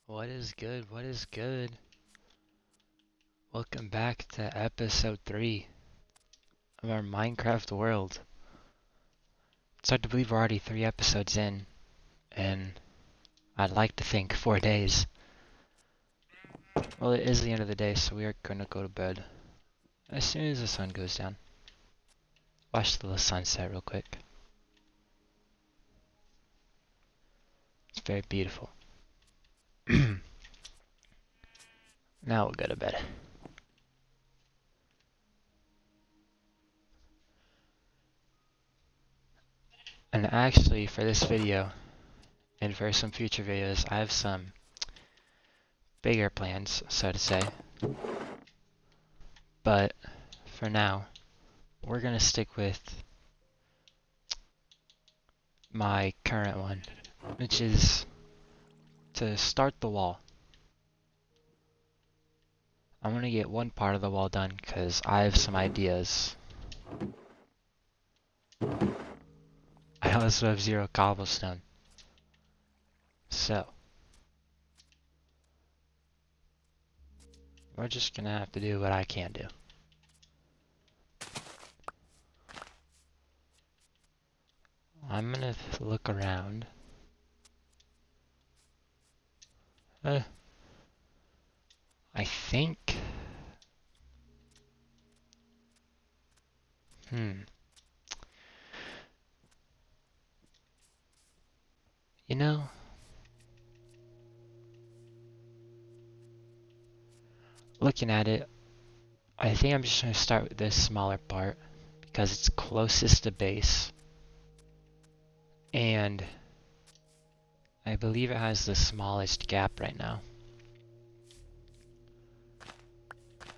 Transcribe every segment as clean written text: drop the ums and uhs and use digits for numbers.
What is good? What is good? Welcome back to episode 3 of our Minecraft world. It's hard to believe we're already 3 episodes in, and I'd like to think 4 days. Well, it is the end of the day, so we are gonna go to bed as soon as the sun goes down. Watch the sunset real quick. It's very beautiful. Now we'll go to bed. And actually, for this video, and for some future videos, I have some bigger plans, so to say. But for now, we're gonna stick with my current one, which is to start the wall. I'm gonna get one part of the wall done because I have some ideas. I also have 0 cobblestone. So, we're just gonna have to do what I can do. I'm gonna look around. I think... You know, looking at it, I think I'm just gonna start with this smaller part because it's closest to base. And I believe it has the smallest gap right now.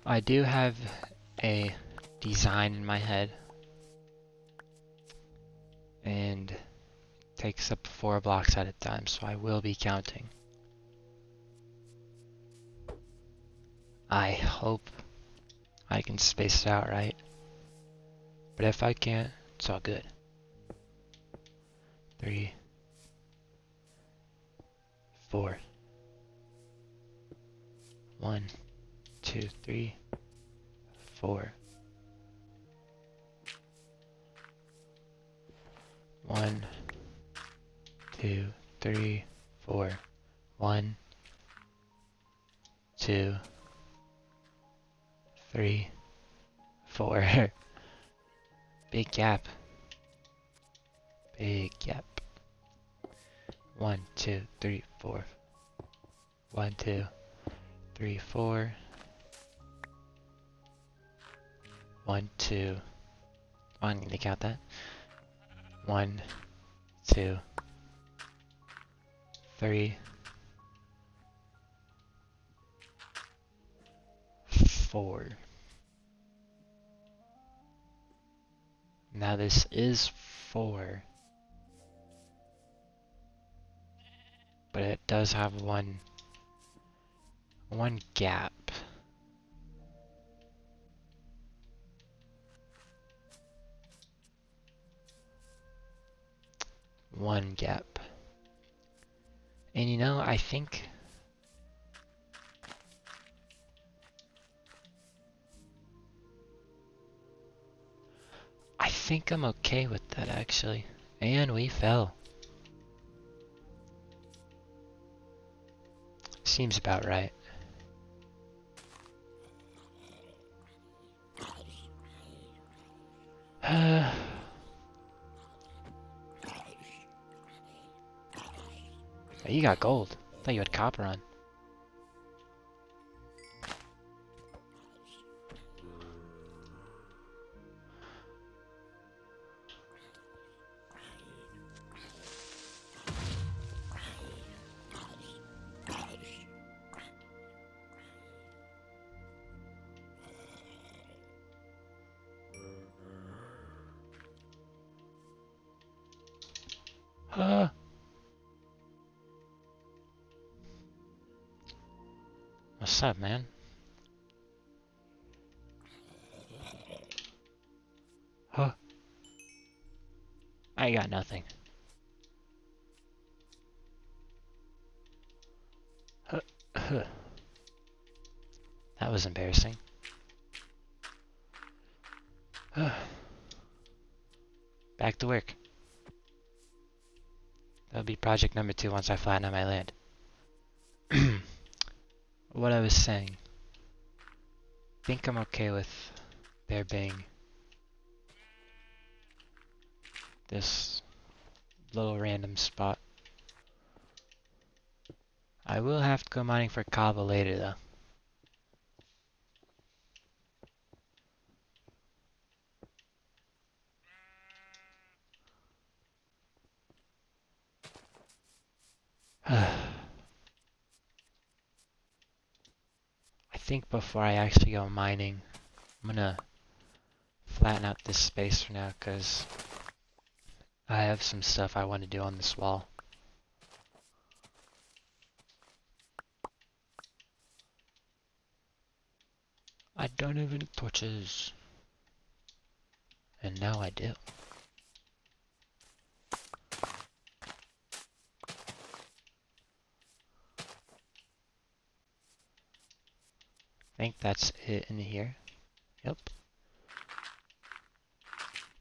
I do have a design in my head, and it takes up 4 blocks at a time, so I will be counting. I hope I can space it out right, but if I can't, it's all good. 3, 4, 1, 2, 3, 4. 1, 2, 3, 4. 1, 2, 3, 4. Big gap. Big gap. 1, 2, 3, 4. 1, 2, 3, 4. 1, 2. I need to count that. 1, 2, 3, 4. Now this is 4, but it does have one gap. One gap. And you know, I think I'm okay with that actually. And we fell. Seems about right. You got gold. I thought you had copper on. What's up, man? Huh? I got nothing. Huh? That was embarrassing. Back to work. That'll be project number 2 once I flatten out my land. What I was saying. Think I'm okay with there being this little random spot. I will have to go mining for cobble later though. I think before I actually go mining, I'm gonna flatten out this space for now because I have some stuff I want to do on this wall. I don't have any torches. And now I do. I think that's it in here. Yep.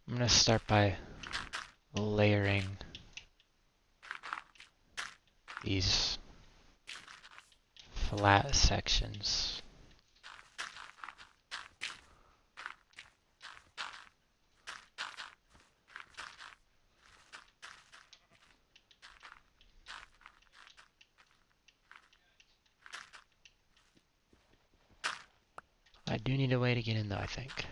I'm gonna start by layering these flat sections. I do need a way to get in though, I think.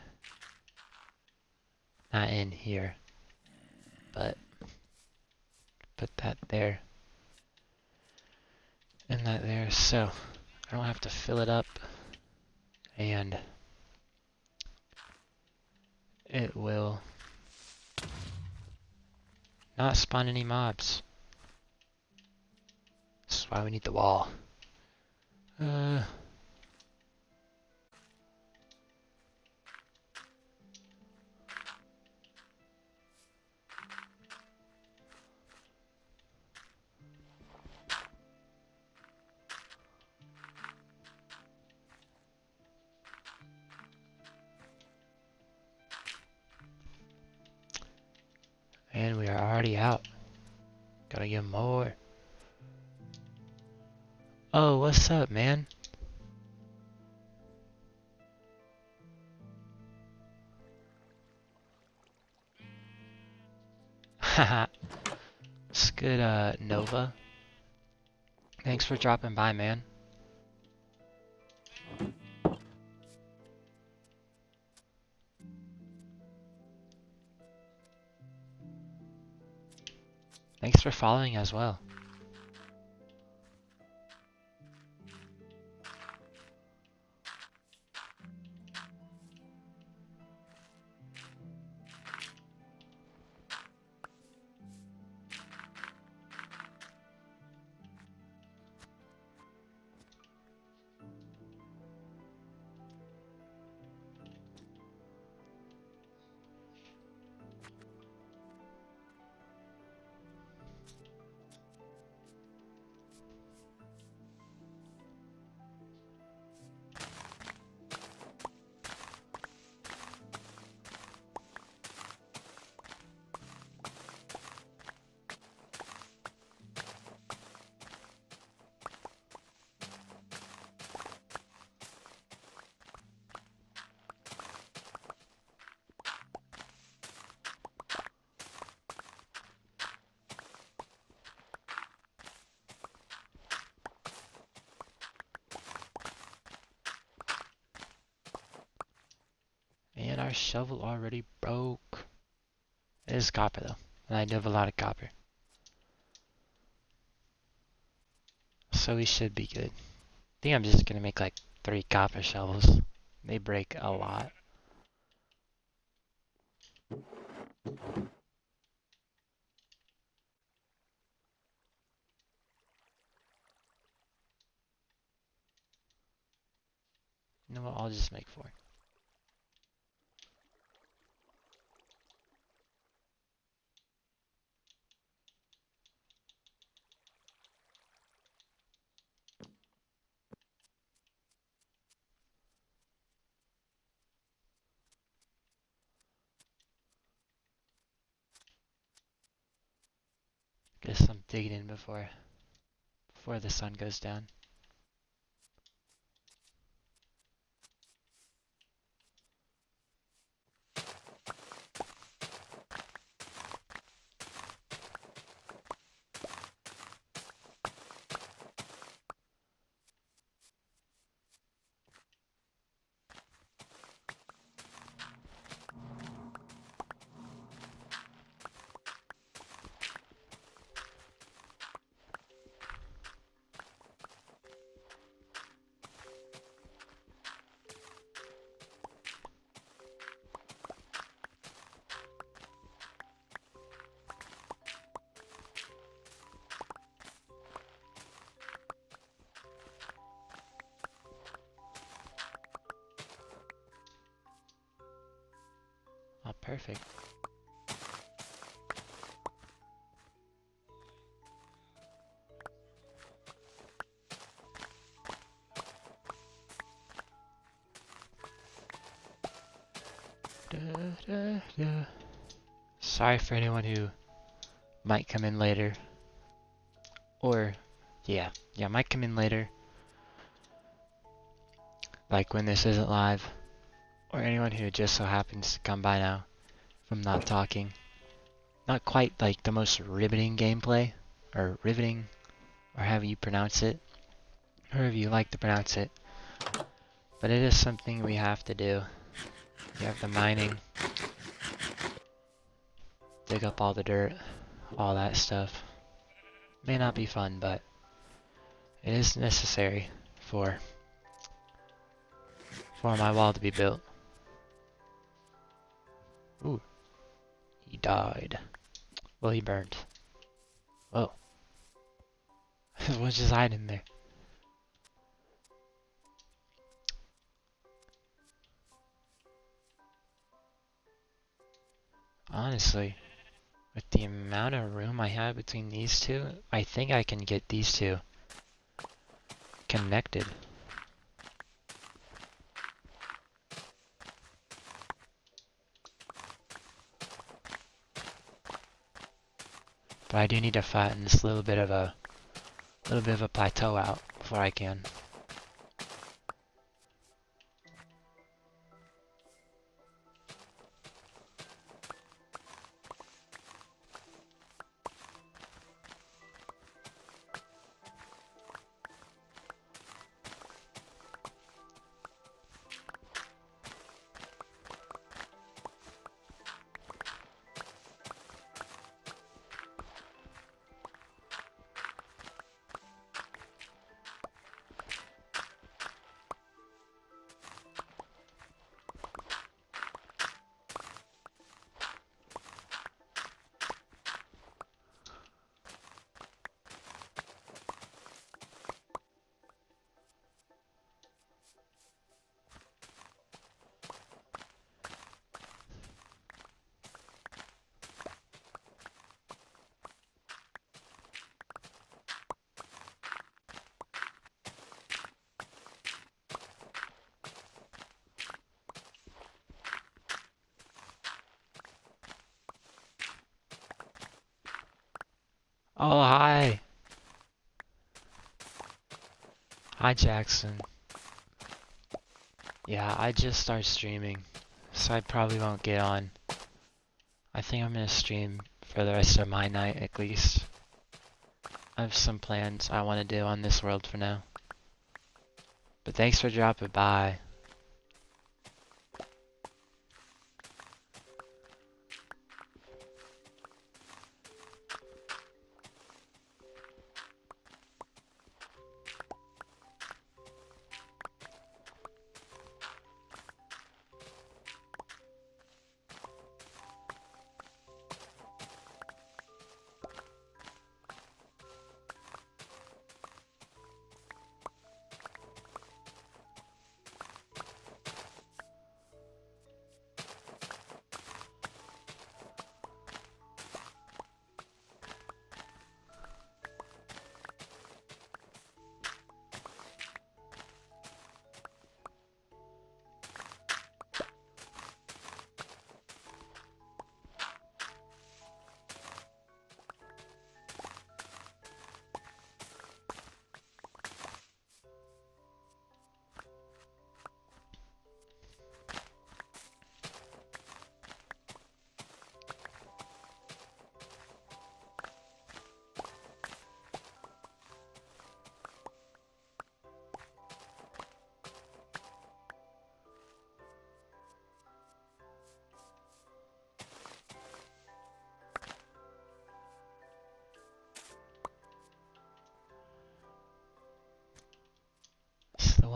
Not in here, but put that there and that there so I don't have to fill it up and it will not spawn any mobs. This is why we need the wall. And we are already out. Gotta get more. Oh, what's up, man? Haha. It's good, Nova. Thanks for dropping by, man. Thanks for following as well. And our shovel already broke. It is copper though, and I do have a lot of copper. So we should be good. I think I'm just gonna make like 3 copper shovels. They break a lot. You know what, I'll just make 4. dig it in before the sun goes down. Oh, perfect. Sorry for anyone who might come in later. Or, yeah, might come in later. Like when this isn't live. Or anyone who just so happens to come by now from not talking. Not quite like the most riveting gameplay, or riveting, or however you pronounce it, however you like to pronounce it. But it is something we have to do. You have the mining, dig up all the dirt, all that stuff. May not be fun, but it is necessary for my wall to be built. Ooh, he died. Well, he burned. Whoa. What's just hiding there? Honestly, with the amount of room I have between these two, I think I can get these two connected. But I do need to flatten this little bit of a plateau out before I can. Oh, hi! Hi, Jackson. Yeah, I just started streaming, so I probably won't get on. I think I'm gonna stream for the rest of my night, at least. I have some plans I want to do on this world for now. But thanks for dropping by.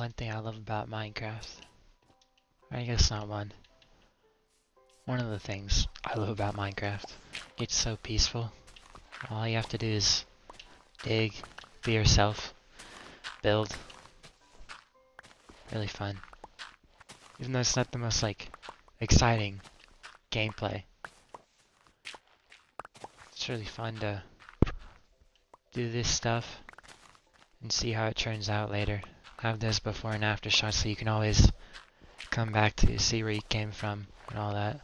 one thing I love about Minecraft. I guess not one. One of the things I love about Minecraft. It's so peaceful. All you have to do is dig, be yourself, build. Really fun. Even though it's not the most like exciting gameplay. It's really fun to do this stuff and see how it turns out later. Have this before and after shots so you can always come back to see where you came from and all that.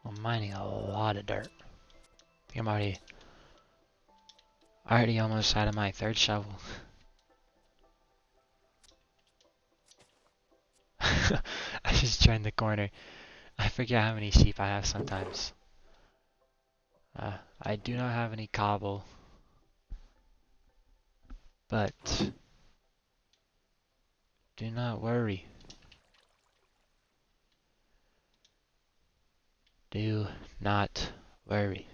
I'm mining a lot of dirt. I think I'm already almost out of my third shovel. I just turned the corner. I forget how many sheep I have sometimes. I do not have any cobble, but do not worry. Do not worry.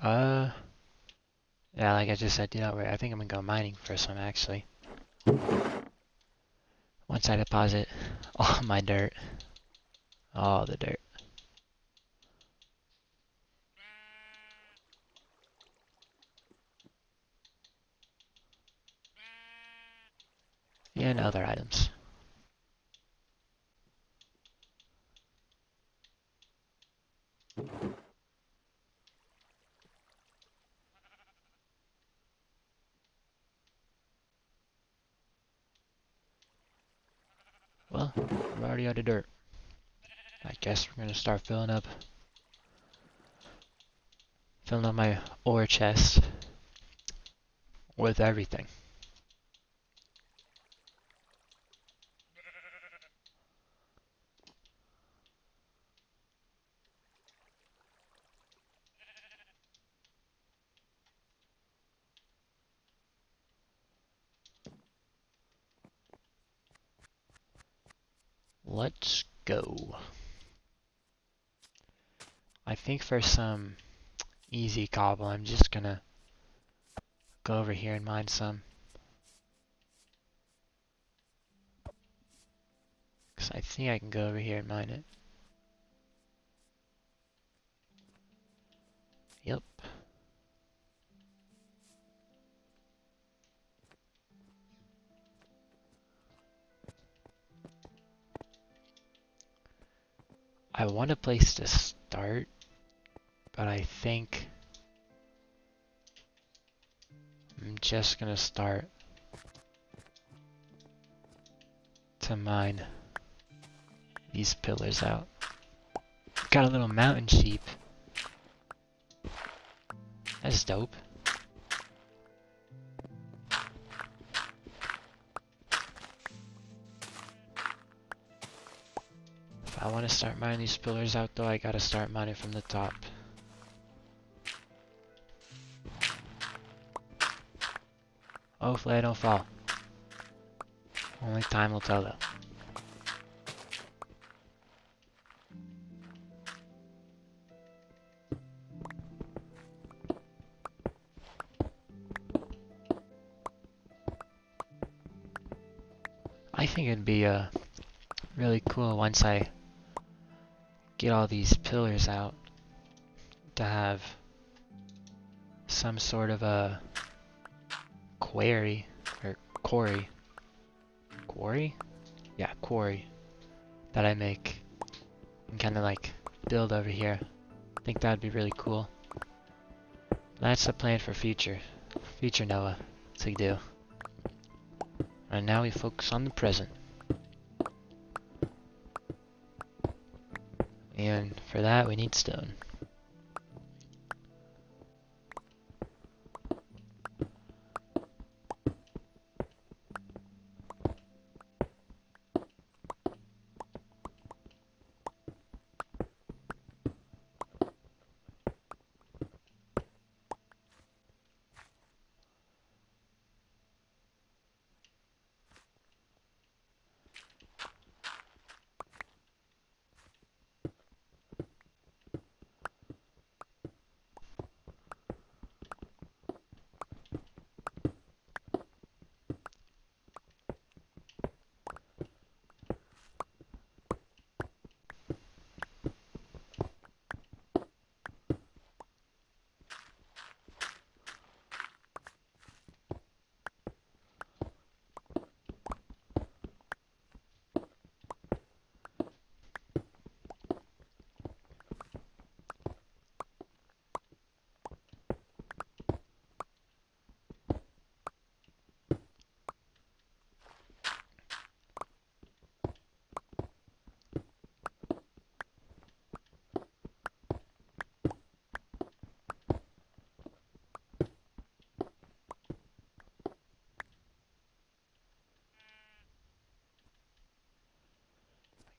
Yeah, like I just said, do not worry. I think I'm gonna go mining for some actually. Once I deposit all my dirt, all the dirt. And other items. Well, we're already out of dirt. I guess we're gonna start filling up my ore chest with everything. Let's go. I think for some easy cobble, I'm just gonna go over here and mine some. Because I think I can go over here and mine it. Yep. I want a place to start, but I think I'm just gonna start to mine these pillars out. Got a little mountain sheep. That's dope. If I want to start mining these pillars out though, I gotta start mining from the top. Hopefully I don't fall. Only time will tell though. I think it'd be really cool once I get all these pillars out to have some sort of a quarry. Yeah, quarry that I make and kind of like build over here. I think that'd be really cool. That's the plan for future Noah to do. And now we focus on the present. And for that, we need stone.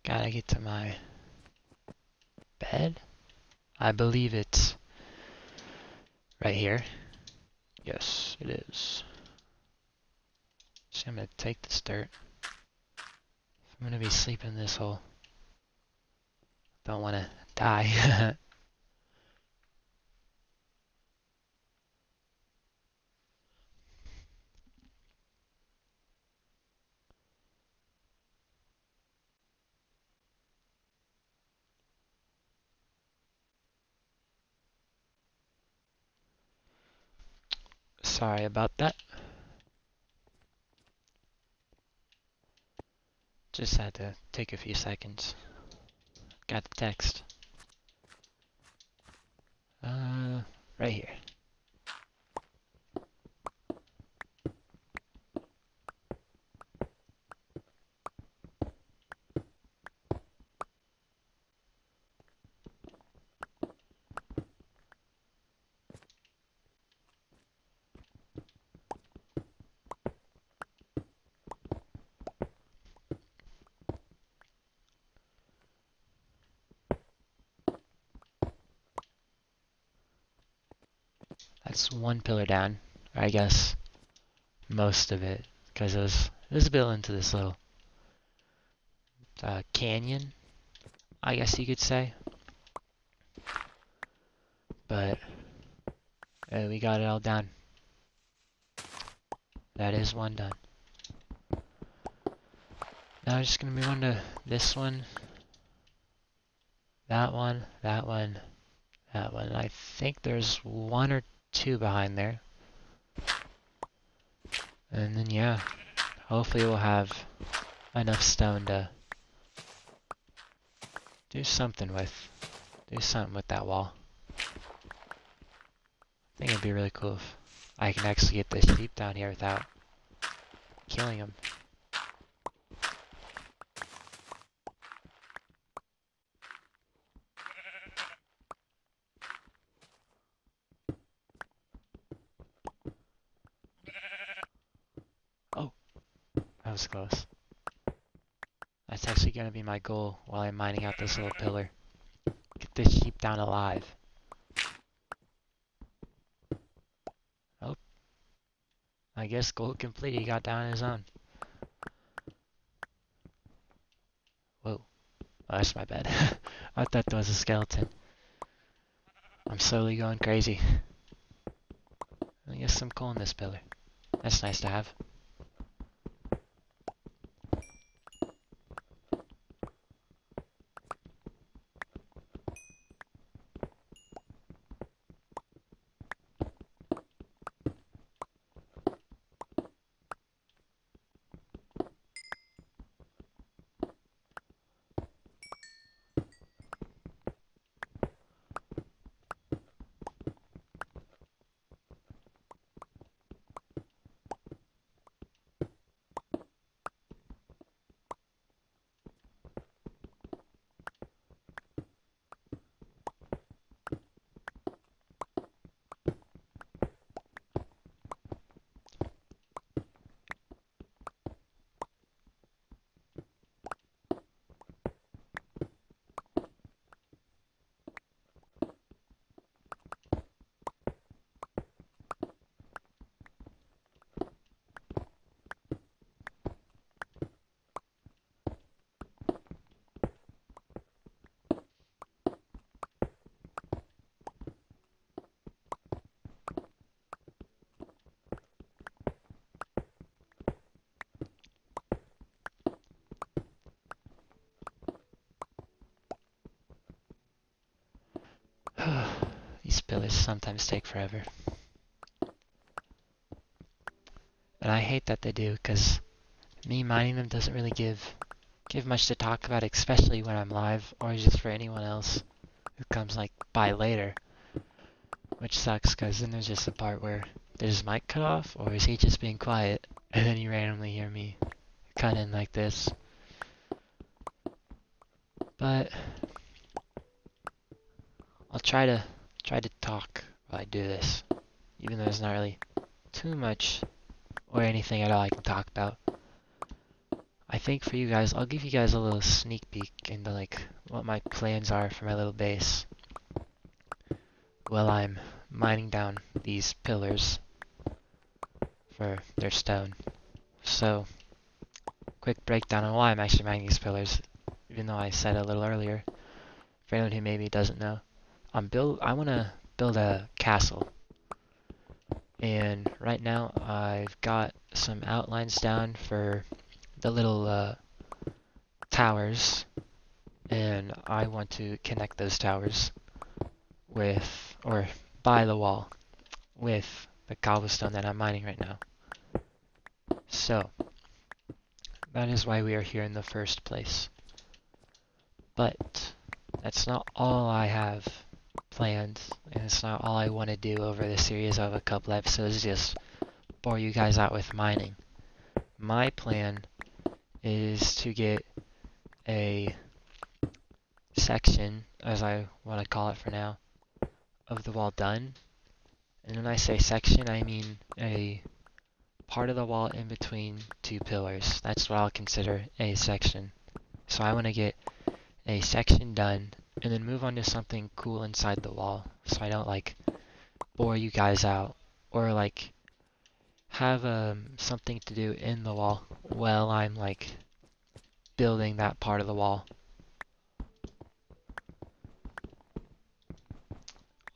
Gotta get to my bed. I believe it's right here. Yes, it is. So I'm gonna take this dirt. I'm gonna be sleeping in this hole. Don't wanna die. Sorry about that. Just had to take a few seconds. Got the text. Right here. That's one pillar down. Or I guess most of it, because it was built into this little canyon, I guess you could say. But we got it all done. That is one done. Now I'm just gonna move on to this one, that one, that one, that one. I think there's one or two behind there. And then yeah, hopefully we'll have enough stone to do something with that wall. I think it'd be really cool if I can actually get this sheep down here without killing him. Oh, that was close. That's actually going to be my goal while I'm mining out this little pillar. Get this sheep down alive. Oh, I guess goal complete. He got down on his own. Whoa, oh, that's my bad. I thought that was a skeleton. I'm slowly going crazy. I guess some coal in this pillar. That's nice to have. pillars sometimes take forever. And I hate that they do, because me mining them doesn't really give much to talk about, especially when I'm live, or just for anyone else who comes like by later. Which sucks, because then there's just a part where did his mic cut off, or is he just being quiet, and then you randomly hear me cut in like this. But I'll try to talk while I do this, even though there's not really too much or anything at all I can talk about. I think for you guys, I'll give you guys a little sneak peek into like what my plans are for my little base while I'm mining down these pillars for their stone. So, quick breakdown on why I'm actually mining these pillars, even though I said a little earlier. For anyone who maybe doesn't know, I want to build a castle. And right now I've got some outlines down for the little towers, and I want to connect those towers with, or by the wall, with the cobblestone that I'm mining right now. So, that is why we are here in the first place. But, that's not all I have planned, and it's not all I want to do over this series of a couple episodes, just bore you guys out with mining. My plan is to get a section, as I want to call it for now, of the wall done. And when I say section, I mean a part of the wall in between two pillars. That's what I'll consider a section. So I want to get a section done and then move on to something cool inside the wall, so I don't like bore you guys out or like have something to do in the wall while I'm like building that part of the wall.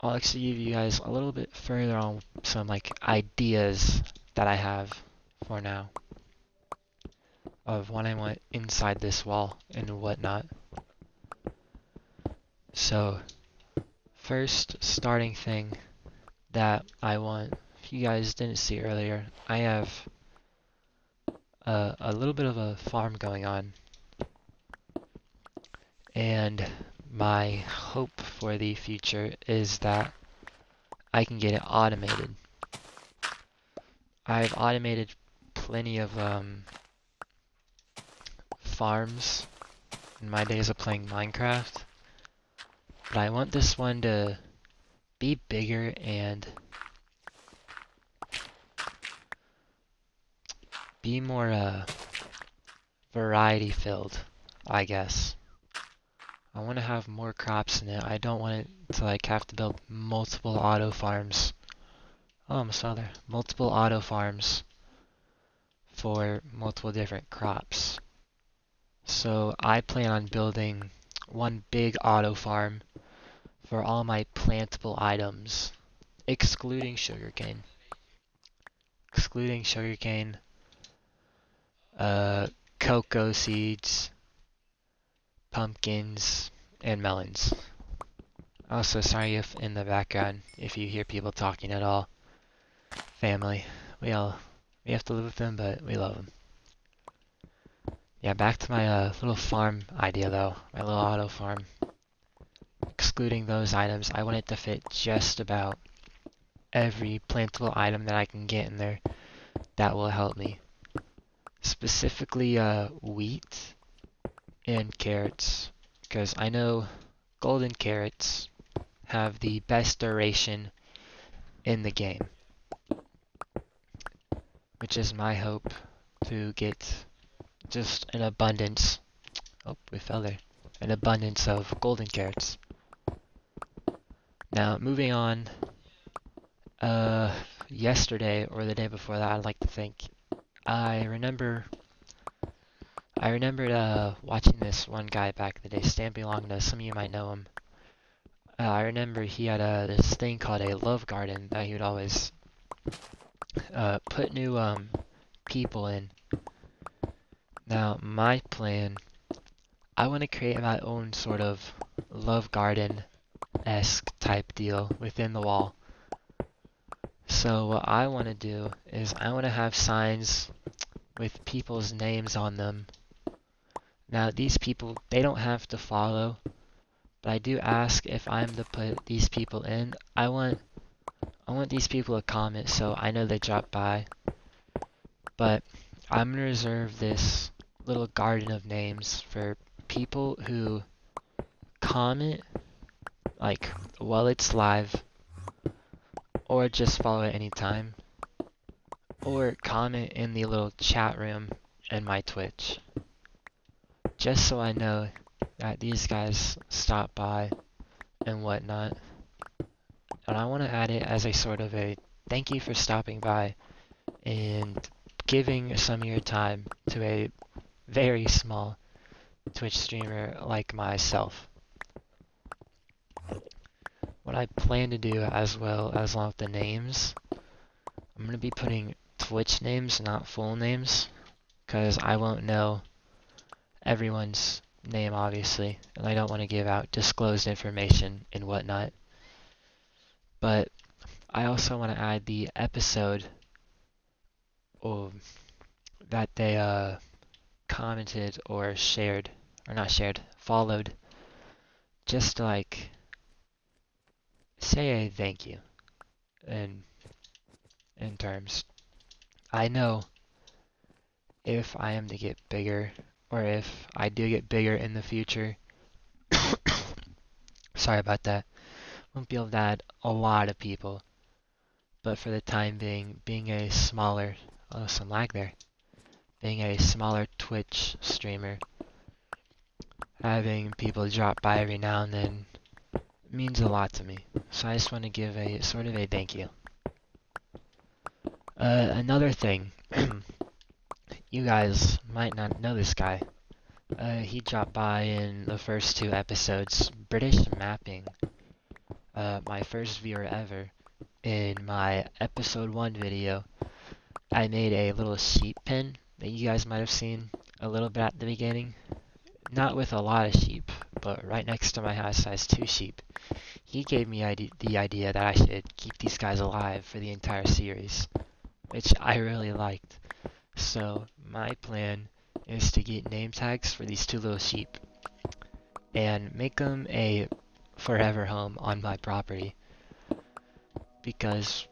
I'll actually give you guys a little bit further on some like ideas that I have for now of what I want inside this wall and whatnot. So, first starting thing that I want, if you guys didn't see earlier, I have a little bit of a farm going on, and my hope for the future is that I can get it automated. I've automated plenty of farms in my days of playing Minecraft, but I want this one to be bigger and be more variety filled, I guess. I want to have more crops in it. I don't want it to like have to build multiple auto farms. Oh, I'm still there. Multiple auto farms for multiple different crops. So I plan on building one big auto farm for all my plantable items, excluding sugarcane. Excluding sugarcane, cocoa seeds, pumpkins, and melons. Also, sorry if in the background, if you hear people talking at all. Family. We have to live with them, but we love them. Yeah, back to my little farm idea though. My little auto farm. Excluding those items, I want it to fit just about every plantable item that I can get in there that will help me. Specifically, wheat and carrots, because I know golden carrots have the best duration in the game, which is my hope to get just an abundance. Oh, we fell there. An abundance of golden carrots. Now, moving on. Yesterday or the day before that, I'd like to think. I remembered watching this one guy back in the day, Stampy Longnose. Some of you might know him. I remember he had this thing called a love garden that he would always put new people in. Now, my plan, I want to create my own sort of love garden esque type deal within the wall. So what I want to do is I want to have signs with people's names on them. Now these people, they don't have to follow, but I do ask if I'm to put these people in. I want these people to comment so I know they dropped by. But I'm gonna reserve this little garden of names for people who comment like while it's live, or just follow at any time, or comment in the little chat room in my Twitch, just so I know that these guys stop by and whatnot. And I want to add it as a sort of a thank you for stopping by and giving some of your time to a very small Twitch streamer like myself. What I plan to do as well, as along with the names, I'm going to be putting Twitch names, not full names, because I won't know everyone's name, obviously, and I don't want to give out disclosed information and whatnot. But I also want to add the episode that they commented or shared, or not shared, followed, just to like say a thank you in terms. I know if I am to get bigger, or if I do get bigger in the future, sorry about that, won't be able to add a lot of people. But for the time being a smaller, oh, some lag there, being a smaller Twitch streamer, having people drop by every now and then means a lot to me. So I just want to give a sort of a thank you. Another thing, you guys might not know this guy. He dropped by in the first 2 episodes, British Mapping, my first viewer ever. In my episode 1 video, I made a little sheep pen that you guys might have seen a little bit at the beginning. Not with a lot of sheep, but right next to my house has 2 sheep. He gave me the idea that I should keep these guys alive for the entire series, which I really liked. So my plan is to get name tags for these 2 little sheep and make them a forever home on my property. Because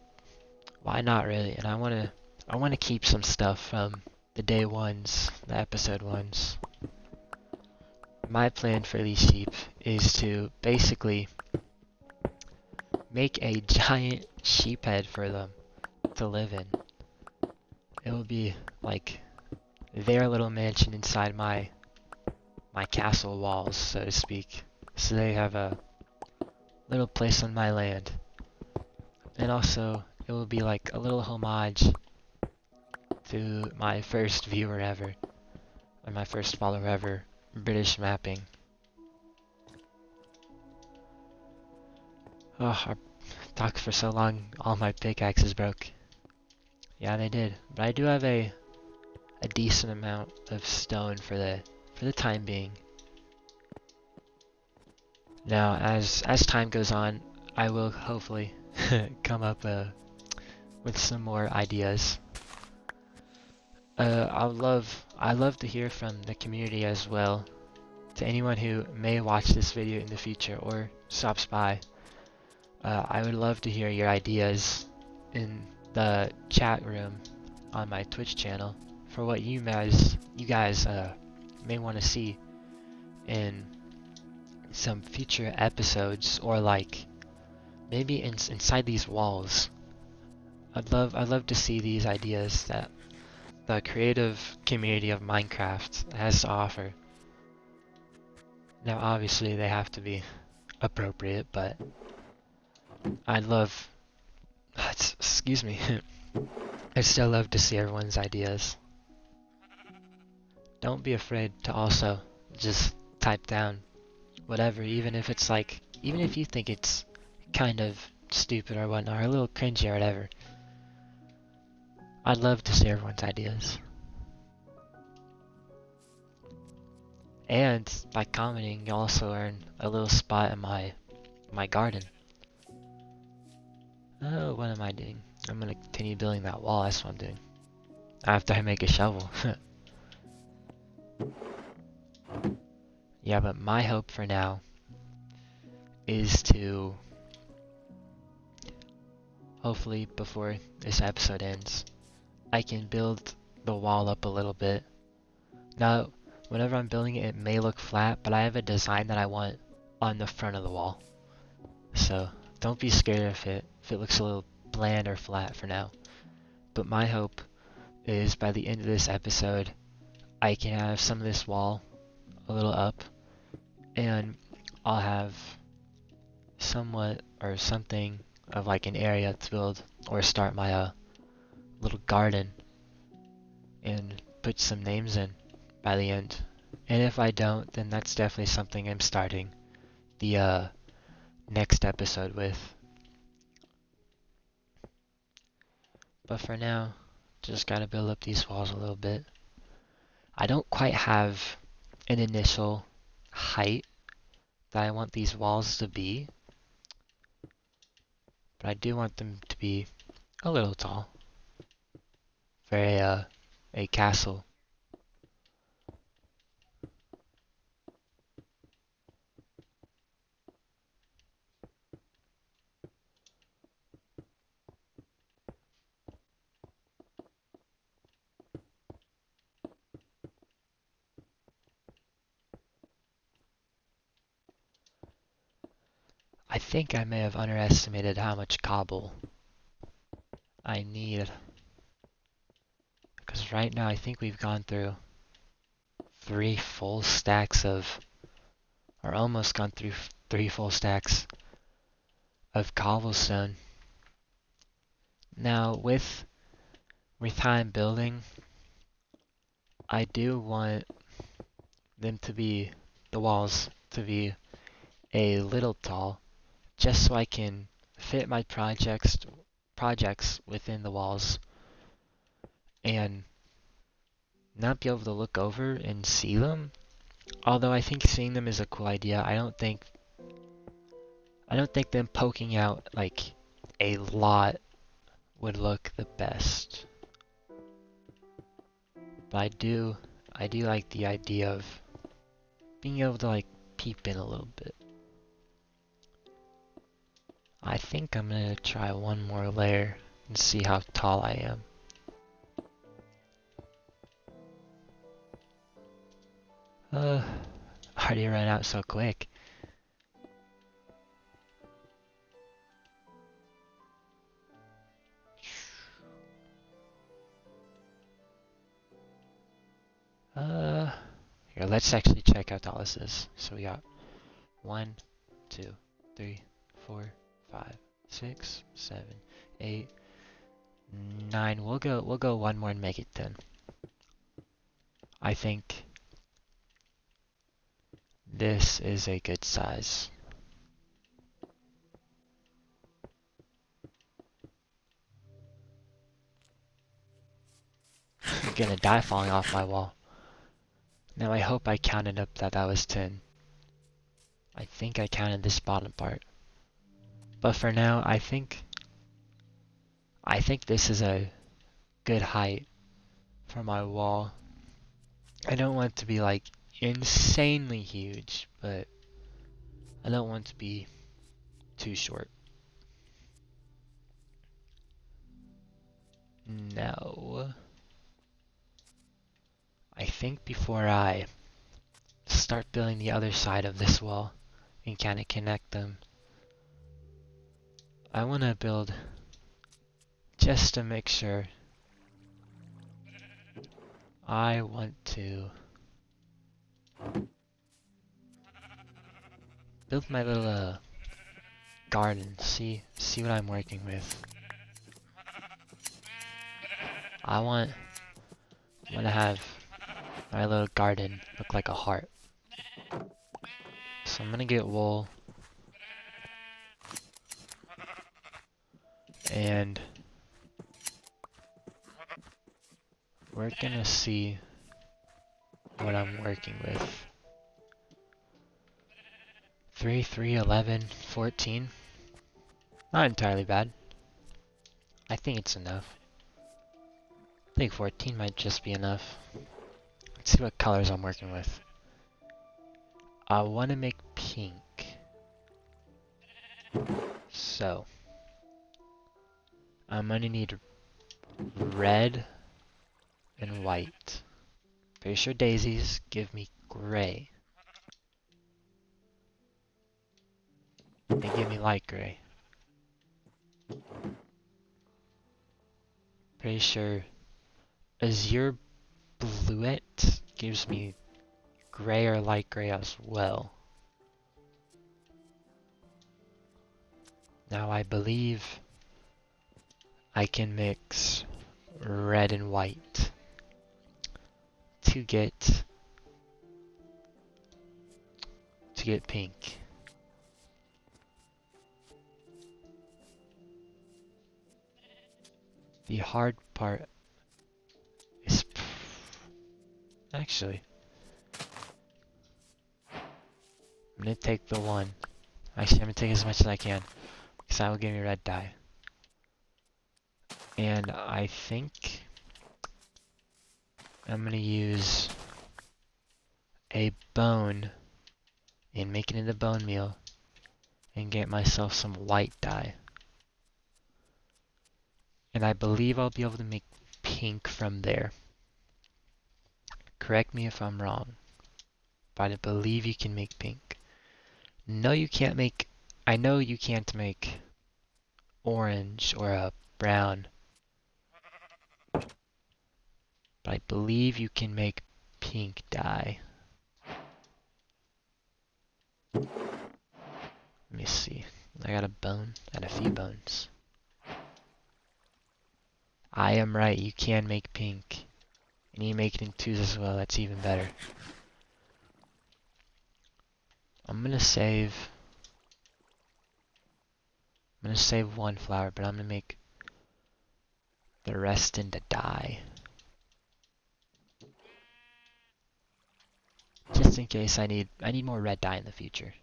why not, really? And I want to keep some stuff from the day ones, the episode ones. My plan for these sheep is to basically make a giant sheep head for them to live in. It will be like their little mansion inside my castle walls, so to speak. So they have a little place on my land. And also, it will be like a little homage to my first viewer ever, or my first follower ever, British Mapping. Oh, I talked for so long, all my pickaxes broke. Yeah, they did. But I do have a decent amount of stone for the time being. Now, as time goes on, I will hopefully come up with some more ideas. I love to hear from the community as well. To anyone who may watch this video in the future or stops by, I would love to hear your ideas in the chat room on my Twitch channel for what you guys may want to see in some future episodes, or like maybe inside these walls. I'd love to see these ideas that the creative community of Minecraft has to offer. Now obviously they have to be appropriate, but I'd love excuse me. I'd still love to see everyone's ideas. Don't be afraid to also just type down whatever, even if it's like, even if you think it's kind of stupid or whatnot, or a little cringy or whatever. I'd love to see everyone's ideas. And by commenting, you also earn a little spot in my my garden. Oh, what am I doing? I'm gonna continue building that wall, that's what I'm doing. After I make a shovel. Yeah, but my hope for now is to, hopefully before this episode ends, I can build the wall up a little bit. Now, whenever I'm building it, it may look flat, but I have a design that I want on the front of the wall. So, don't be scared if it looks a little bland or flat for now. But my hope is by the end of this episode, I can have some of this wall a little up, and I'll have somewhat or something of like an area to build or start my little garden and put some names in by the end. And if I don't, then that's definitely something I'm starting the next episode with. But for now, just gotta build up these walls a little bit. I don't quite have an initial height that I want these walls to be, but I do want them to be a little tall for a castle. I think I may have underestimated how much cobble I need, because right now I think we've gone through 3 full stacks of, or almost gone through 3 full stacks of cobblestone. Now with how I'm building, I do want them to be, the walls to be a little tall, just so I can fit my projects within the walls and not be able to look over and see them. Although I think seeing them is a cool idea. I don't think them poking out like a lot would look the best. But I do like the idea of being able to like peep in a little bit. I think I'm gonna try one more layer and see how tall I am. Already ran out so quick. Here, let's actually check how tall this is. So we got 1, 2, 3, 4, 5, 6, 7, 8, 9. We'll go one more and make it 10. I think this is a good size. I'm gonna die falling off my wall. Now I hope I counted up that was 10. I think I counted this bottom part. But for now, I think this is a good height for my wall. I don't want it to be like insanely huge, but I don't want it to be too short. Now, I think before I start building the other side of this wall and kind of connect them, I want to build, just to make sure, I want to build my little garden, see what I'm working with. I want to have my little garden look like a heart. So I'm gonna get wool and we're gonna see what I'm working with. 3, 3, 11, 14. Not entirely bad. I think it's enough. I think 14 might just be enough. Let's see what colors I'm working with. I want to make pink. So, I'm gonna need red and white. Pretty sure daisies give me gray. They give me light gray. Pretty sure azure bluet gives me gray or light gray as well. Now I believe I can mix red and white to get pink. The hard part is actually I'm gonna take the one. Actually, I'm gonna take as much as I can because that will give me red dye. And I think I'm gonna use a bone and make it into bone meal and get myself some white dye. And I believe I'll be able to make pink from there. Correct me if I'm wrong, but I believe you can make pink. No, you can't make... I know you can't make orange or a brown, but I believe you can make pink dye. Let me see. I got a bone and a few bones. I am right, you can make pink. And you make it in twos as well, that's even better. I'm gonna save one flower, but I'm gonna make the rest into dye. Just in case I need more red dye in the future.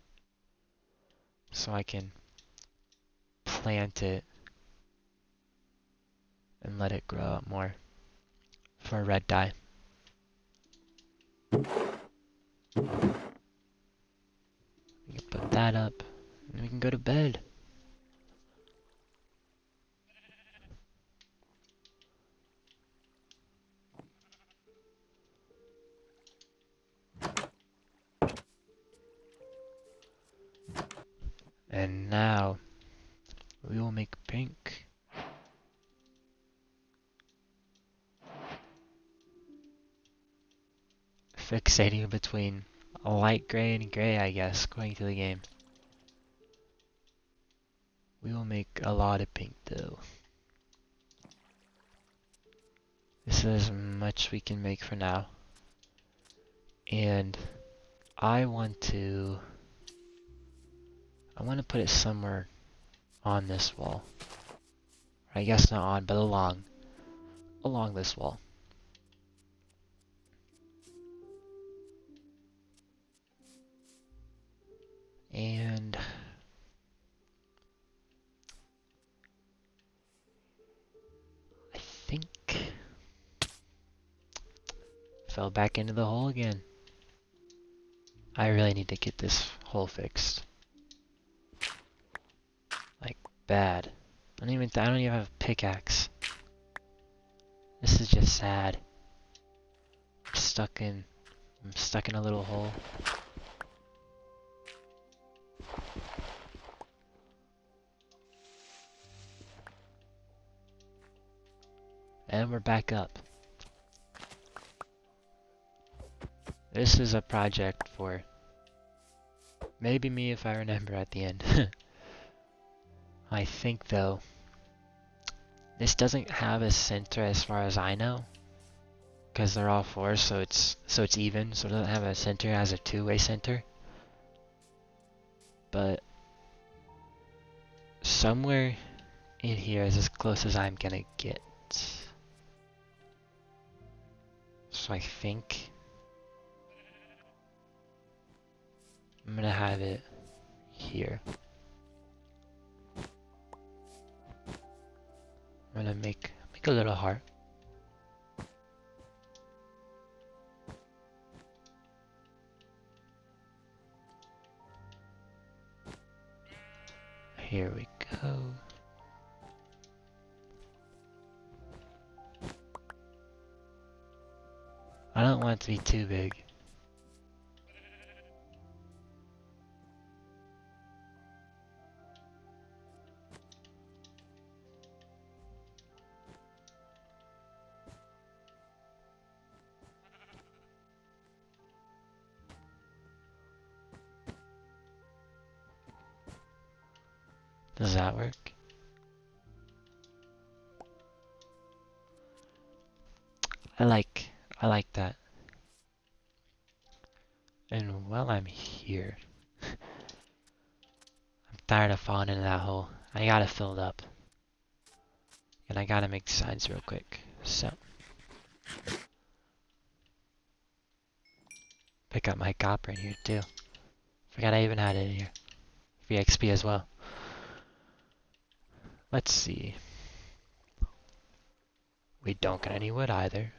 So I can plant it and let it grow up more for red dye. We can put that up and we can go to bed. And now we will make pink. Fixating between a light gray and gray, I guess, according to the game. We will make a lot of pink though. This is as much we can make for now. And I want to put it somewhere on this wall. Or I guess not on, but along this wall. And I think fell back into the hole again. I really need to get this hole fixed. Like bad. I don't even have a pickaxe. This is just sad. I'm stuck in a little hole. And we're back up. This is a project for maybe me if I remember at the end. I think though, this doesn't have a center as far as I know, because they're all fours, so it's even. So it doesn't have a center. It has a two-way center. But somewhere in here is as close as I'm gonna get. So I think I'm gonna have it here. I'm gonna make a little heart. Here we go. I don't want it to be too big. Does that work? I like that. And while I'm here, I'm tired of falling into that hole. I gotta fill it up. And I gotta make signs real quick. So, pick up my copper in here too. Forgot I even had it in here. Free XP as well. Let's see. We don't get any wood either.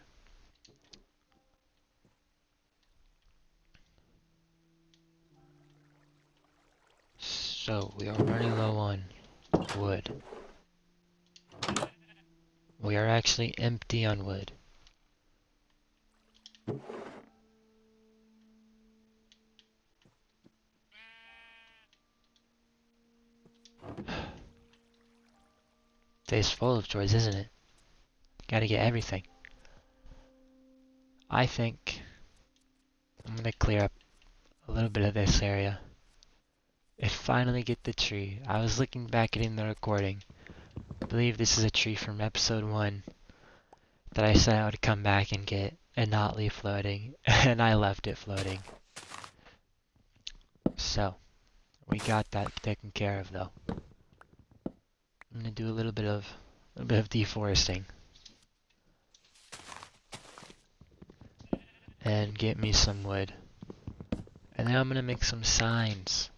So, we are running low on wood. We are actually empty on wood. Day's full of chores, isn't it? Gotta get everything. I think I'm gonna clear up a little bit of this area and finally get the tree. I was looking back at it in the recording. I believe this is a tree from episode 1 that I said I would come back and get and not leave floating, and I left it floating. So, we got that taken care of though. I'm gonna do a little bit of deforesting. And get me some wood. And then I'm gonna make some signs.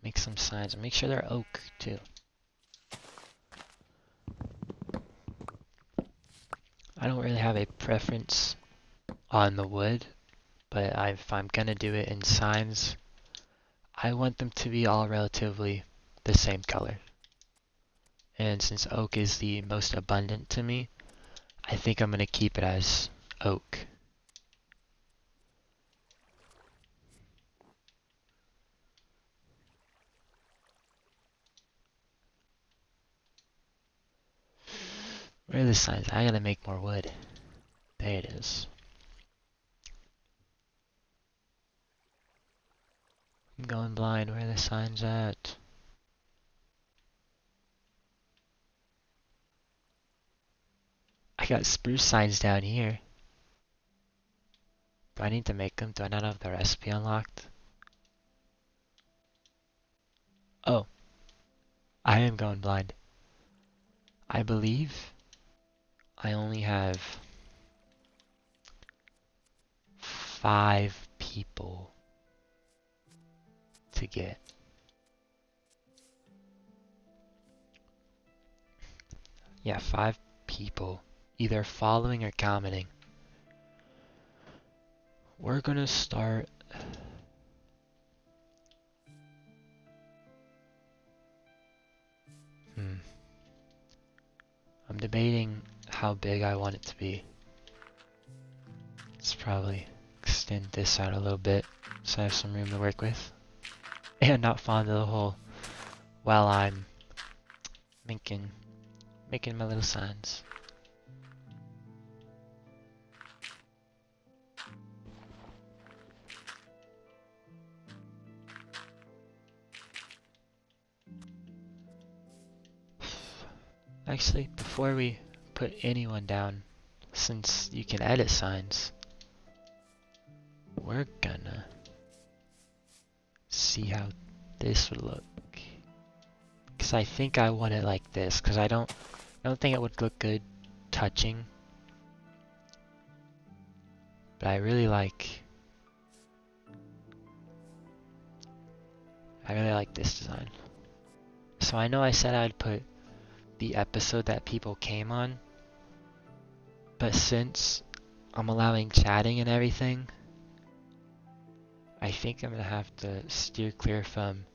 Make some signs and make sure they're oak too. I don't really have a preference on the wood, but if I'm gonna do it in signs, I want them to be all relatively the same color. And since oak is the most abundant to me, I think I'm gonna keep it as oak. Where are the signs? I gotta make more wood. There it is. I'm going blind. Where are the signs at? I got spruce signs down here. Do I need to make them? Do I not have the recipe unlocked? Oh, I am going blind. I believe I only have 5 people to get. Yeah, 5 people, either following or commenting. We're gonna start. I'm debating how big I want it to be. Let's probably extend this out a little bit so I have some room to work with. And not fall into the hole while I'm making my little signs. Actually, before we put anyone down, since you can edit signs, we're gonna see how this would look. Because I think I want it like this, because I don't think it would look good touching. But I really like I really like this design. So I know I said I'd put the episode that people came on, but since I'm allowing chatting and everything, I think I'm gonna have to steer clear from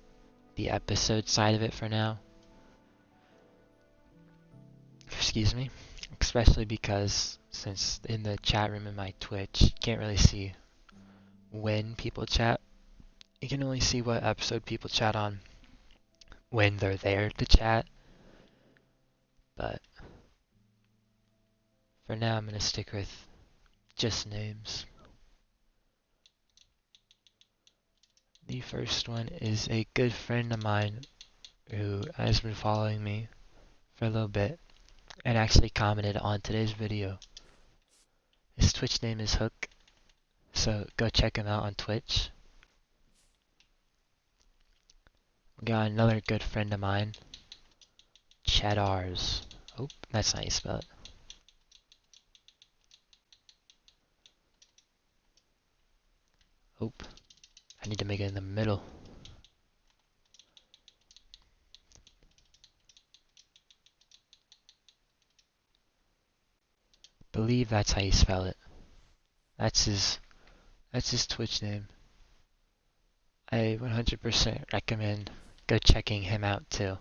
the episode side of it for now. Excuse me. Especially because since in the chat room in my Twitch, you can't really see when people chat. You can only see what episode people chat on when they're there to chat. But for now, I'm gonna stick with just names. The first one is a good friend of mine who has been following me for a little bit and actually commented on today's video. His Twitch name is Hook, so go check him out on Twitch. We got another good friend of mine, Cheddars. Oh, that's not how you spell it. Oh, I need to make it in the middle. Believe that's how you spell it. That's his Twitch name. I 100% recommend go checking him out too.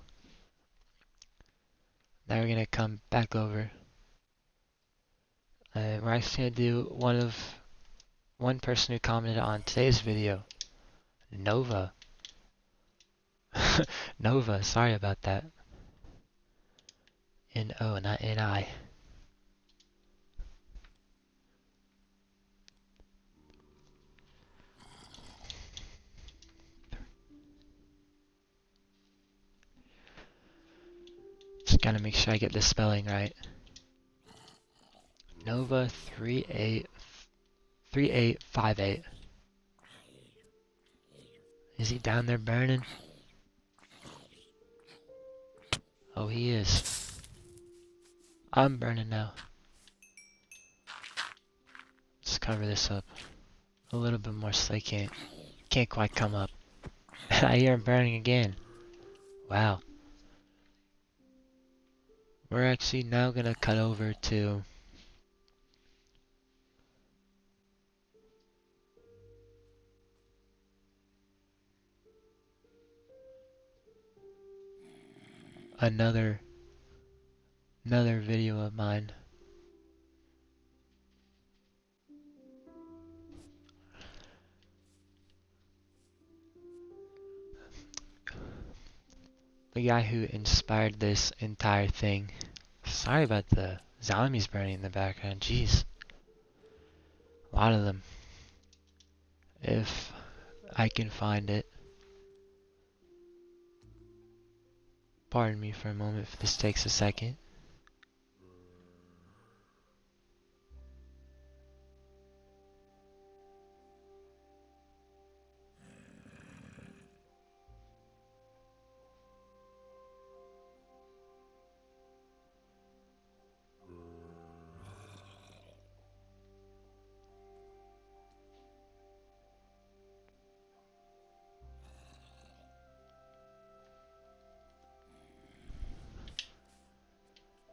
Now we're gonna come back over. We're actually gonna do one person who commented on today's video, Nova. Nova, sorry about that. N-O, not N-I. Just gotta make sure I get the spelling right. Nova 3858. Is he down there burning? Oh, he is. I'm burning now. Let's cover this up a little bit more so they can't quite come up. I hear him burning again. Wow. We're actually now gonna cut over to another video of mine. The guy who inspired this entire thing. Sorry about the zombies burning in the background. Jeez. A lot of them. If I can find it. Pardon me for a moment if this takes a second.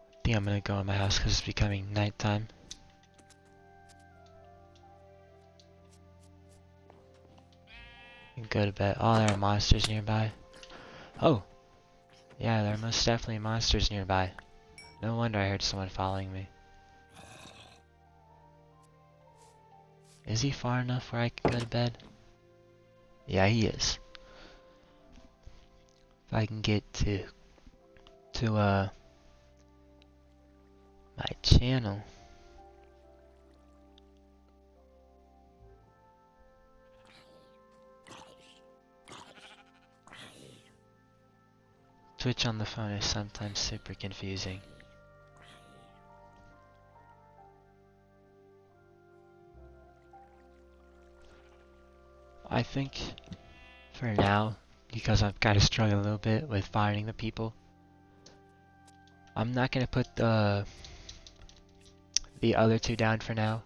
I think I'm gonna go in my house because it's becoming nighttime. And go to bed. Oh, there are monsters nearby. Oh! Yeah, there are most definitely monsters nearby. No wonder I heard someone following me. Is he far enough where I can go to bed? Yeah, he is. If I can get to my channel. Twitch on the phone is sometimes super confusing. I think for now, because I'm kind of struggling a little bit with finding the people, I'm not gonna put the other two down for now.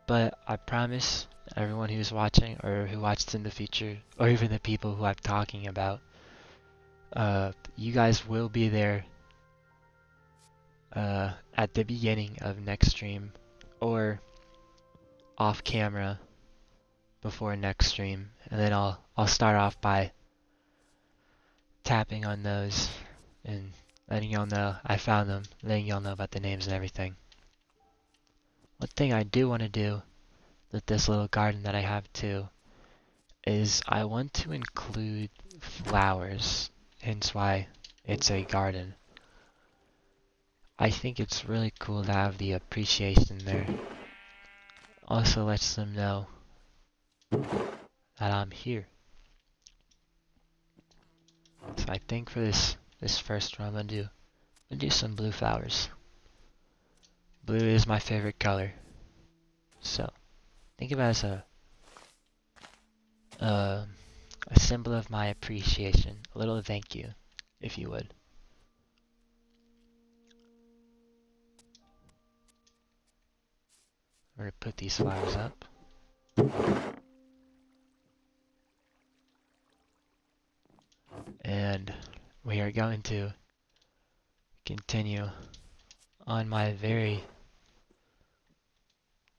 But I promise everyone who's watching or who watches in the future, or even the people who I'm talking about. You guys will be there at the beginning of next stream or off camera before next stream, and then I'll start off by tapping on those and letting y'all know I found them, letting y'all know about the names and everything. One thing I do want to do with this little garden that I have too is I want to include flowers, hence why it's a garden. I think it's really cool to have the appreciation there. Also lets them know that I'm here. So I think for this first one I'm gonna do some blue flowers. Blue is my favorite color. So think of it as a symbol of my appreciation, a little thank you, if you would. We're gonna put these flowers up. And we are going to continue on my very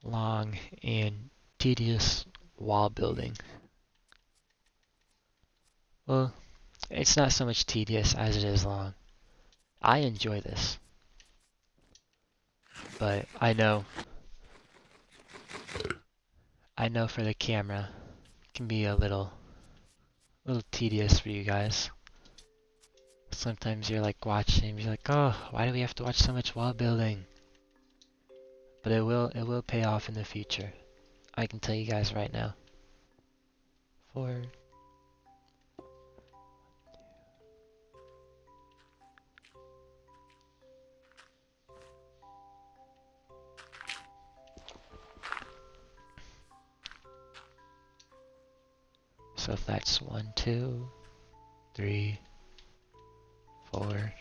long and tedious wall building. Well, it's not so much tedious as it is long. I enjoy this. But I know for the camera it can be a little tedious for you guys. Sometimes you're like watching, you're like, oh, why do we have to watch so much wall building? But it will pay off in the future. I can tell you guys right now. So if that's 1, 2, 3, 4.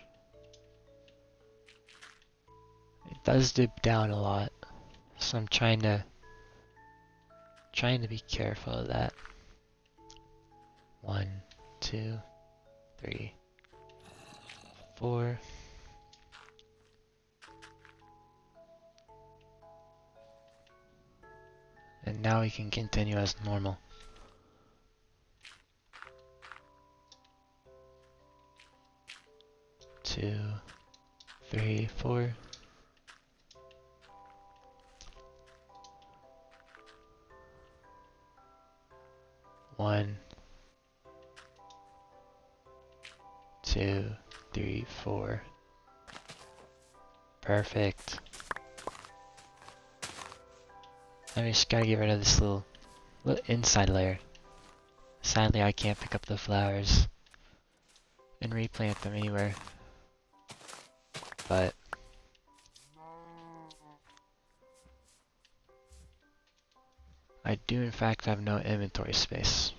It does dip down a lot. So I'm trying to be careful of that. 1, 2, 3, 4. And now we can continue as normal. 2, 3, 4. 1, 2, 3, 4. Perfect. I just gotta get rid of this little inside layer. Sadly, I can't pick up the flowers and replant them anywhere. But I do in fact have no inventory space.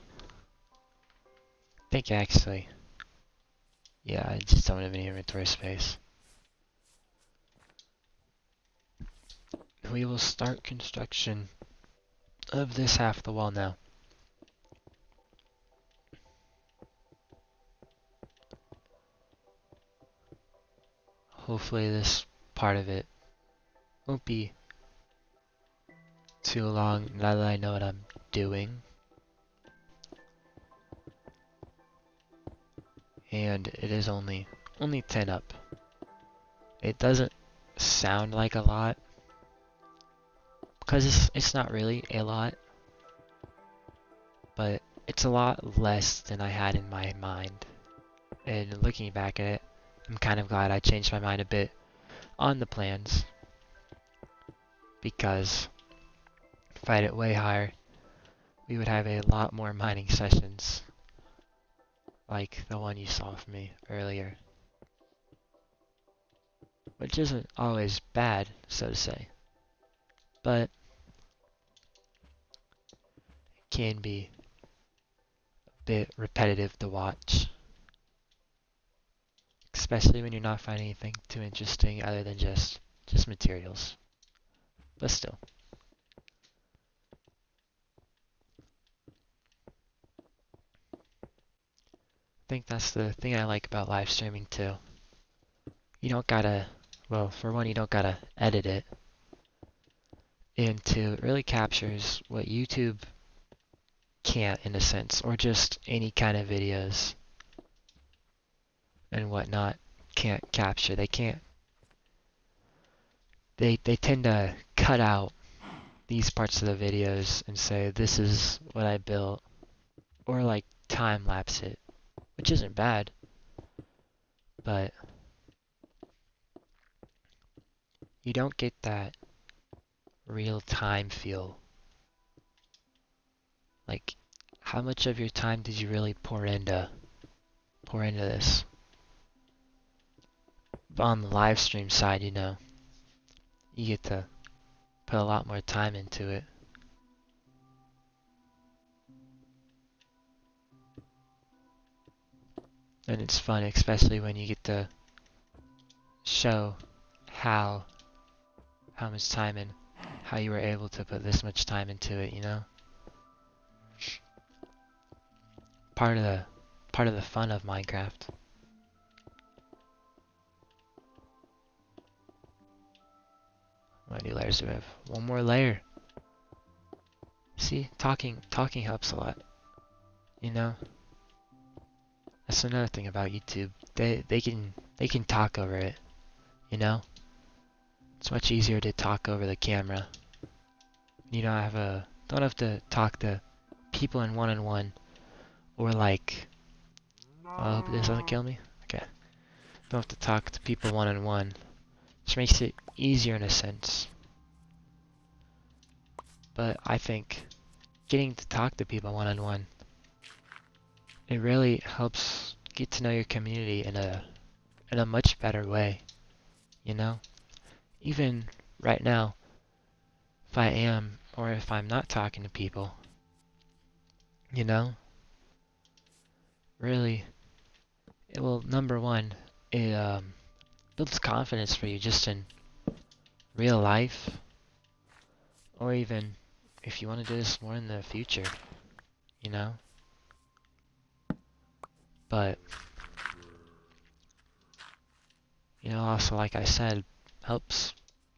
I think actually, yeah, I just don't have any inventory space. We will start construction of this half of the wall now. Hopefully this part of it won't be too long now that I know what I'm doing. And it is only 10 up. It doesn't sound like a lot, because it's not really a lot, but it's a lot less than I had in my mind. And looking back at it, I'm kind of glad I changed my mind a bit on the plans, because if I had it way higher, we would have a lot more mining sessions, like the one you saw from me earlier. Which isn't always bad, so to say, but it can be a bit repetitive to watch. Especially when you're not finding anything too interesting other than just materials. But still. think that's the thing I like about live streaming too. You don't gotta, well, for one, you don't gotta edit it. And two, it really captures what YouTube can't in a sense, or just any kind of videos and whatnot can't capture. They can't, they tend to cut out these parts of the videos and say, this is what I built, or like time lapse it, which isn't bad, but you don't get that real time feel. Like, how much of your time did you really pour into this? But on the live stream side, you know, you get to put a lot more time into it. And it's fun, especially when you get to show how much time and how you were able to put this much time into it, you know? Part of the fun of Minecraft. How many layers do we have? One more layer. See, talking helps a lot. You know? That's another thing about YouTube. They can talk over it. You know? It's much easier to talk over the camera. You don't have to talk to people in one-on-one, or like, I hope this doesn't kill me. Okay. Don't have to talk to people one-on-one, which makes it easier in a sense. But I think getting to talk to people one-on-one, it really helps get to know your community in a much better way, you know? Even right now, if I am, or if I'm not talking to people, you know? Really, it will, number one, it builds confidence for you just in real life, or even if you want to do this more in the future, you know? But, you know, also, like I said, helps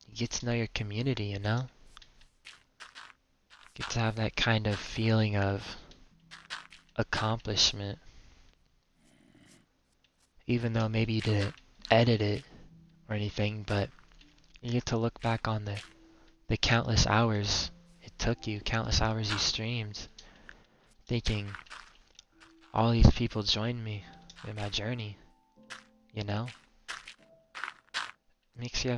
you get to know your community, you know? Get to have that kind of feeling of accomplishment. Even though maybe you didn't edit it or anything, but you get to look back on the countless hours it took you, countless hours you streamed, thinking, all these people joined me in my journey, you know? Makes you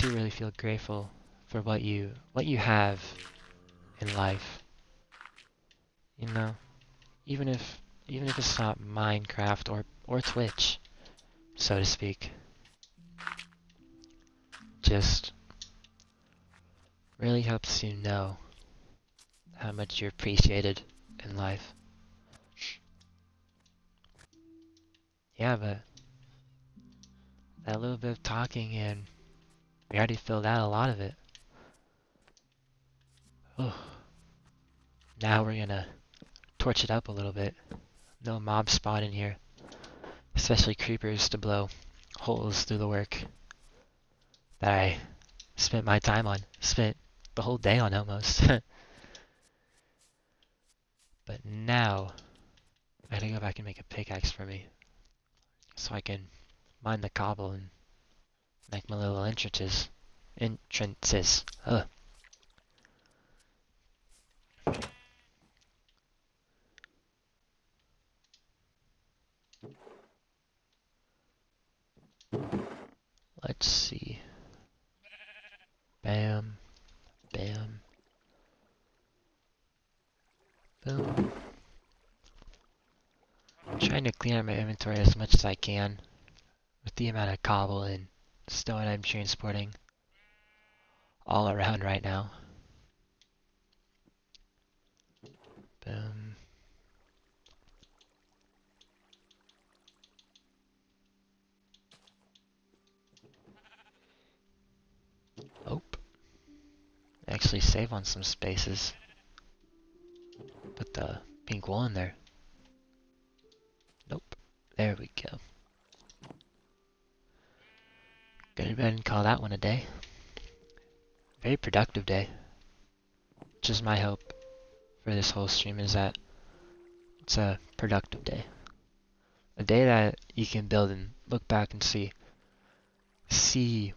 really feel grateful for what you have in life. You know? Even if it's not Minecraft or Twitch, so to speak. Just really helps you know how much you're appreciated in life. Yeah, but that little bit of talking, and we already filled out a lot of it. Oh, now we're gonna torch it up a little bit. No mob spawn in here, especially creepers to blow holes through the work that I spent my time on. Spent the whole day on almost. But now, I gotta go back and make a pickaxe for me, so I can mine the cobble and make my little entrances. Ugh. Let's see. Bam. Bam. Boom. I'm trying to clean out my inventory as much as I can with the amount of cobble and stone I'm transporting all around right now. Boom. Oh. Actually save on some spaces. Put the pink wool in there. Nope. There we go. Go to bed and call that one a day. Very productive day. Just my hope for this whole stream is that it's a productive day. A day that you can build and look back and see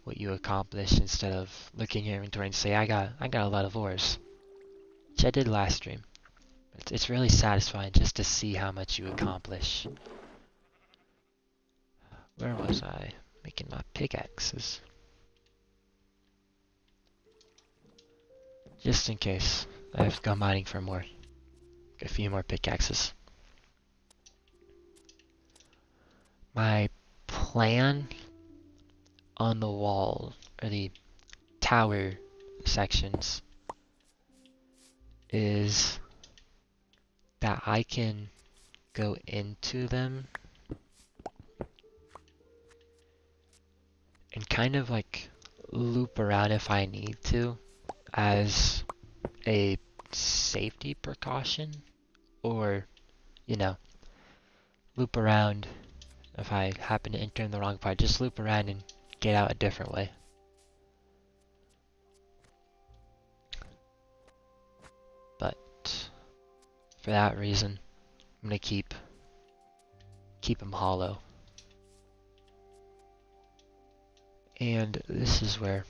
what you accomplished instead of looking at your inventory and say, I got a lot of ores. Which I did last stream. It's really satisfying just to see how much you accomplish. Where was I? Making my pickaxes. Just in case. I have to go mining for more. Get a few more pickaxes. My plan on the wall, or the tower sections, is that I can go into them and kind of like loop around if I need to as a safety precaution, or, you know, loop around if I happen to enter in the wrong part, just loop around and get out a different way. But for that reason, I'm gonna keep them hollow. And this is where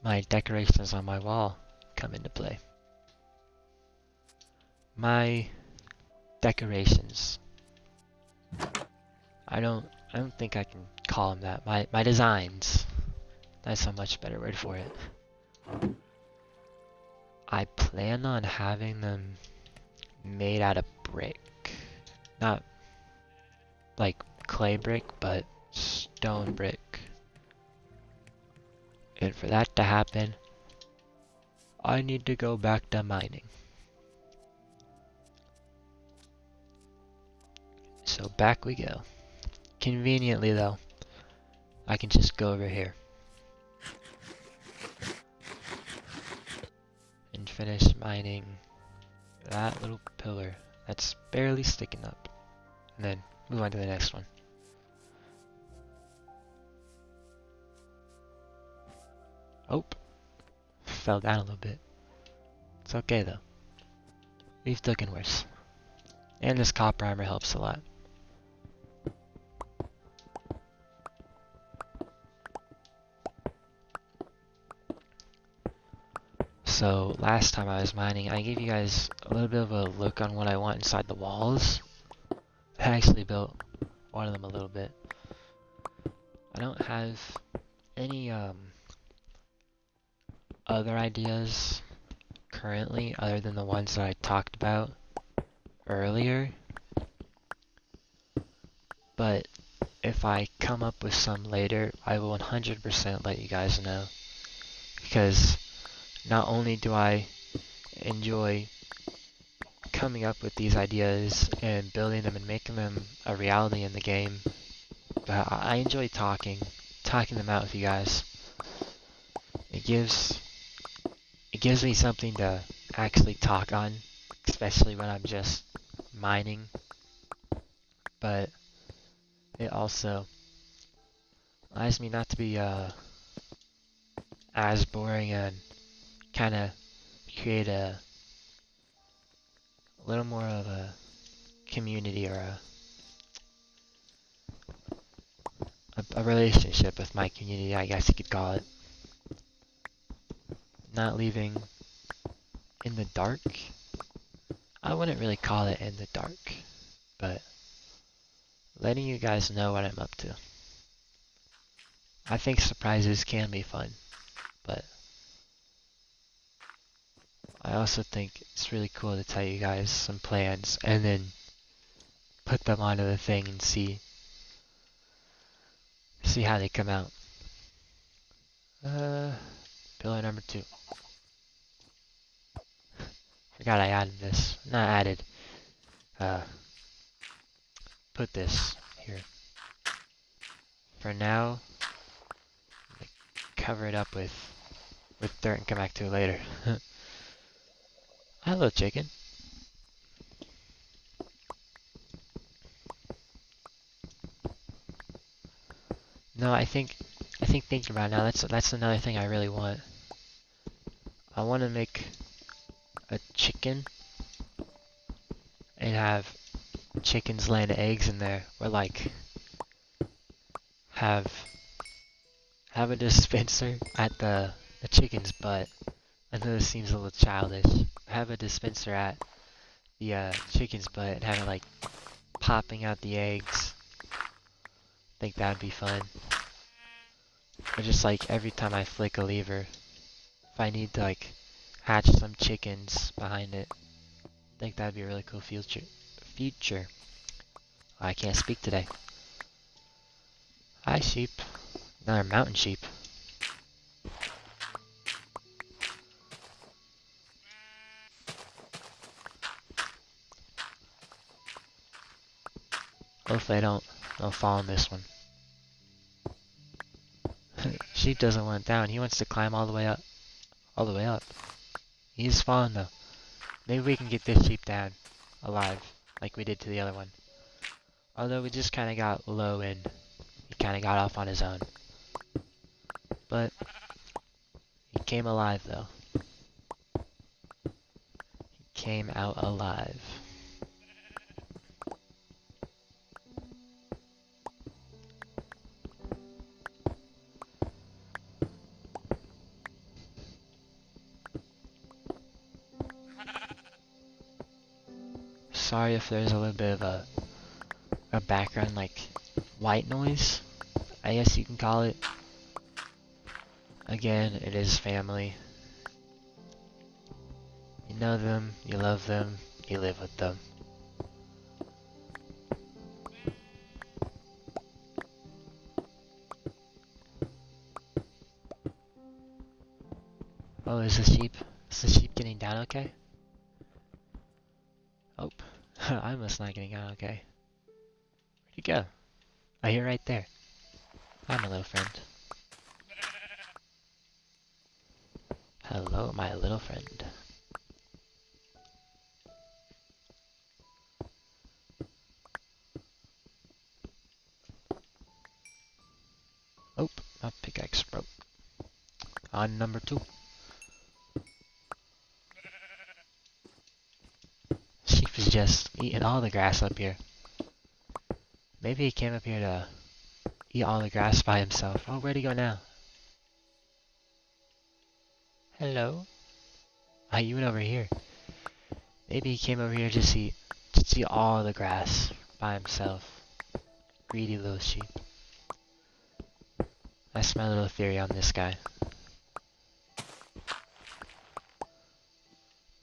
my decorations on my wall come into play. My decorations. I don't think I can call them that. My designs. That's a much better word for it. I plan on having them made out of brick. Not like clay brick, but stone brick. And for that to happen, I need to go back to mining. So back we go. Conveniently though, I can just go over here and finish mining that little pillar that's barely sticking up, and then move on to the next one. Oh, fell down a little bit. It's okay though. We've taken worse. And this copper armor helps a lot. So last time I was mining, I gave you guys a little bit of a look on what I want inside the walls. I actually built one of them a little bit. I don't have any other ideas currently other than the ones that I talked about earlier. But if I come up with some later, I will 100% let you guys know. Because not only do I enjoy coming up with these ideas and building them and making them a reality in the game, but I enjoy talking them out with you guys. It gives me something to actually talk on, especially when I'm just mining. But it also allows me not to be as boring and kind of create a little more of a community or a relationship with my community, I guess you could call it. Not leaving in the dark. I wouldn't really call it in the dark, but letting you guys know what I'm up to. I think surprises can be fun, but I also think it's really cool to tell you guys some plans and then put them onto the thing and see how they come out. Pillar number 2. Forgot I added this. Not added. Put this here. For now, cover it up with dirt and come back to it later. Hello, chicken. I think thinking about it now, that's another thing I really want. I want to make a chicken and have chickens laying eggs in there, or like have a dispenser at the chicken's butt. I know this seems a little childish. Have a dispenser at the chicken's butt and have it like popping out the eggs. I think that'd be fun. Or just like every time I flick a lever, if I need to like hatch some chickens behind it, I think that'd be a really cool future. I can't speak today. Hi, sheep. Another mountain sheep. Hopefully I don't fall on this one. Sheep doesn't want down. He wants to climb all the way up. All the way up. He's falling though. Maybe we can get this sheep down alive, like we did to the other one. Although we just kind of got low and he kind of got off on his own. But he came alive though. He came out alive. Sorry if there's a little bit of a background like white noise, I guess you can call it. Again, it is family. You know them, you love them, you live with them. Oh, is the sheep getting down okay? Oh, I must not getting down okay. Where'd you go? Oh, you're right there. Hi, my little friend. Hello, my little friend. Oh, my pickaxe broke. On number 2. Sheep is just eating all the grass up here. Maybe he came up here to eat all the grass by himself. Oh, where'd he go now? Hello? Ah, you went over here. Maybe he came over here to see all the grass by himself. Greedy little sheep. That's my little theory on this guy.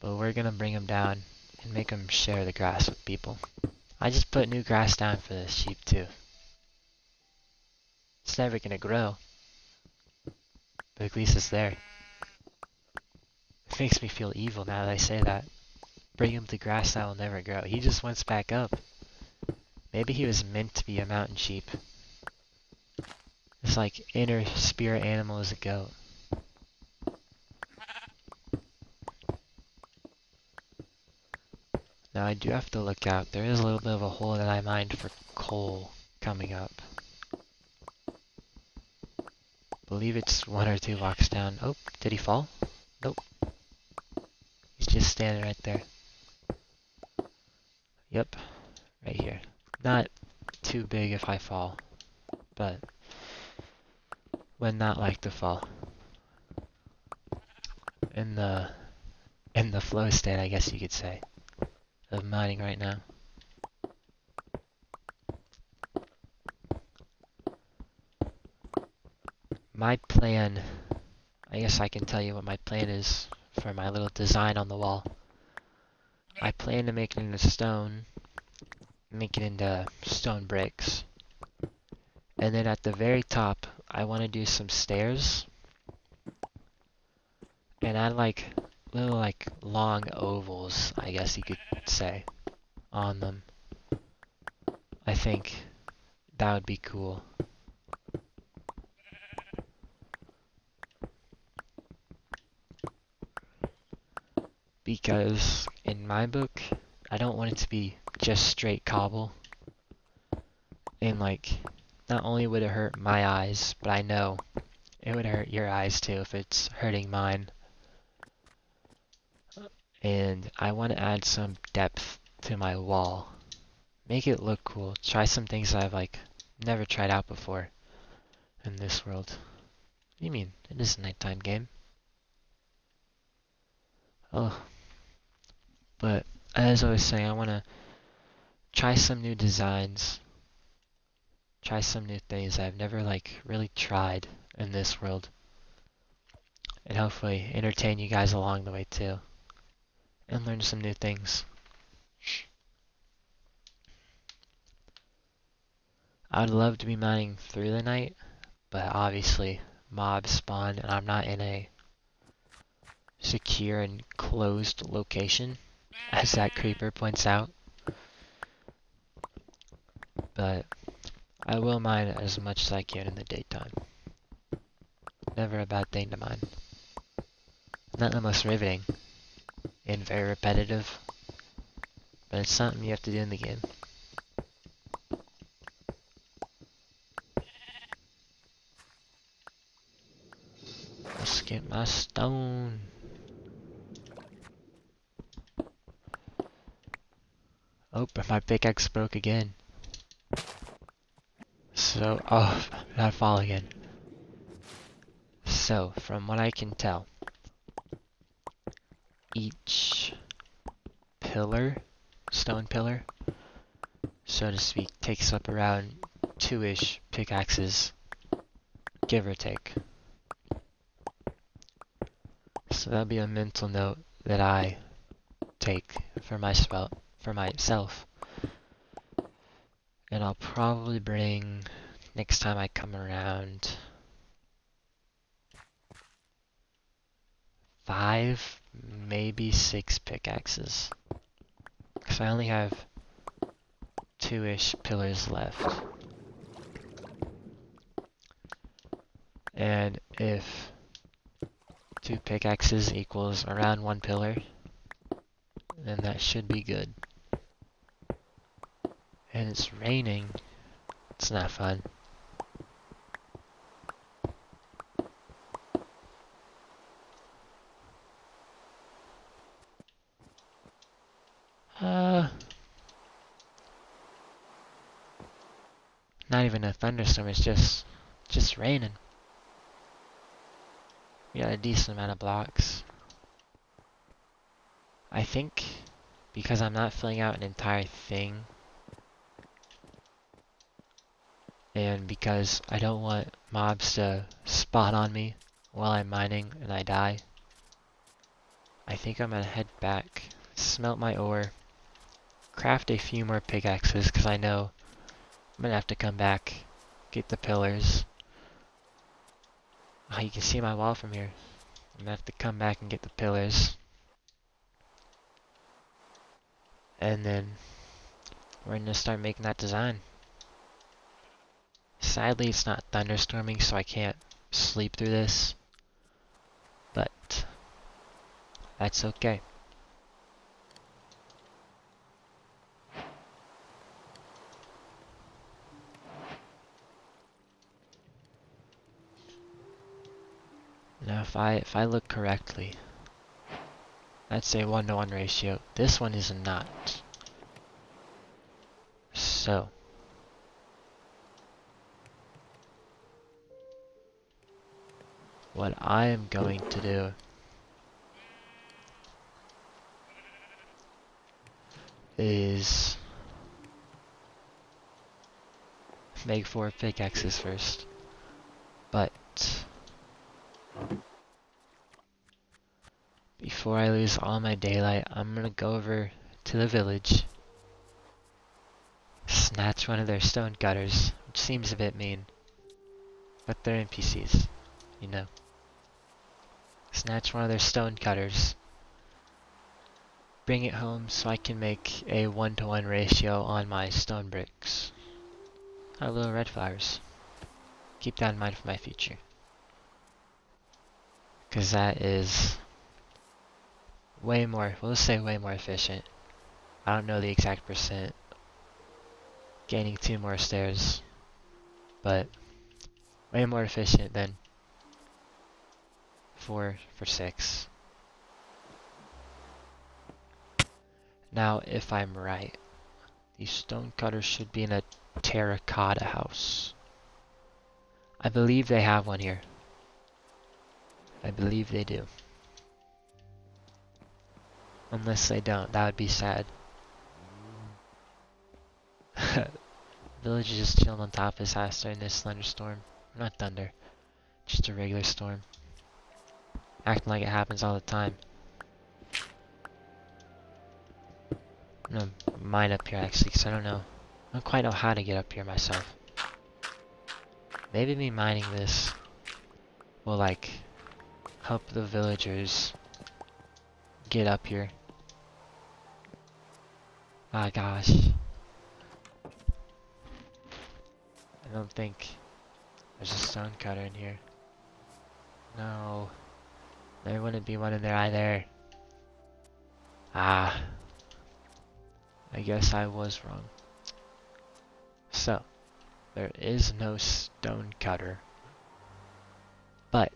But we're gonna bring him down and make him share the grass with people. I just put new grass down for the sheep too. It's never gonna grow, but at least it's there. It makes me feel evil now that I say that. Bring him to grass that will never grow. He just wants back up. Maybe he was meant to be a mountain sheep. It's like inner spirit animal is a goat. Now I do have to look out. There is a little bit of a hole that I mined for coal coming up. Believe it's 1 or 2 blocks down. Oh, did he fall? Nope. He's just standing right there. Yep, right here. Not too big if I fall, but would not like to fall. In the flow state, I guess you could say, of mining right now. My plan, I guess I can tell you what my plan is for my little design on the wall. I plan to make it into stone, make it into stone bricks. And then at the very top, I want to do some stairs. And add like little like long ovals, I guess you could say, on them. I think that would be cool. Because in my book, I don't want it to be just straight cobble and like not only would it hurt my eyes, but I know it would hurt your eyes too if it's hurting mine. And I want to add some depth to my wall. Make it look cool. Try some things that I've never tried out before in this world. What do you mean? It is a nighttime game. Oh. But as I was saying, I want to try some new designs. Try some new things I've never really tried in this world. And hopefully entertain you guys along the way too. And learn some new things. I would love to be mining through the night, but obviously mobs spawn and I'm not in a secure and closed location, as that creeper points out. But I will mine as much as I can in the daytime. Never a bad thing to mine. Not the most riveting and very repetitive, but it's something you have to do in the game. Let's get my stone. Oh, but my pickaxe broke again. So, oh, not fall again. So, from what I can tell, each pillar, stone pillar, so to speak, takes up around 2-ish pickaxes, give or take. So that'll be a mental note that I take for myself. And I'll probably bring, next time I come around, 5, maybe 6 pickaxes. Because I only have 2-ish pillars left. And if 2 pickaxes equals around 1 pillar, then that should be good. And it's raining. It's not fun. Not even a thunderstorm, it's just raining. We got a decent amount of blocks. I think because I'm not filling out an entire thing, and because I don't want mobs to spawn on me while I'm mining and I die, I think I'm gonna head back, smelt my ore, craft a few more pickaxes because I know I'm gonna have to come back, get the pillars. Oh, you can see my wall from here. I'm gonna have to come back and get the pillars. And then we're gonna start making that design. Sadly, it's not thunderstorming, so I can't sleep through this. But that's okay. Now, if I look correctly, that's a 1-to-1 ratio. This one is not. So what I am going to do is make 4 pickaxes first. But before I lose all my daylight, I'm gonna go over to the village, snatch one of their stone cutters, which seems a bit mean, but they're NPCs, you know. Snatch one of their stone cutters, bring it home so I can make a 1-to-1 ratio on my stone bricks. Our little red flowers. Keep that in mind for my future. Because that is way more, we'll just say way more efficient. I don't know the exact percent. Gaining 2 more stairs. but way more efficient than 4 for 6. Now, if I'm right, these stone cutters should be in a terracotta house. I believe they have one here. I believe they do. Unless they don't, that would be sad. Village is just chilling on top of his house during this thunderstorm. Not thunder, just a regular storm. Acting like it happens all the time. I'm gonna mine up here actually, because I don't quite know how to get up here myself. Maybe me mining this will like help the villagers get up here. Ah gosh. I don't think there's a stone cutter in here. No. There wouldn't be one in there either. Ah. I guess I was wrong. So, there is no stone cutter. But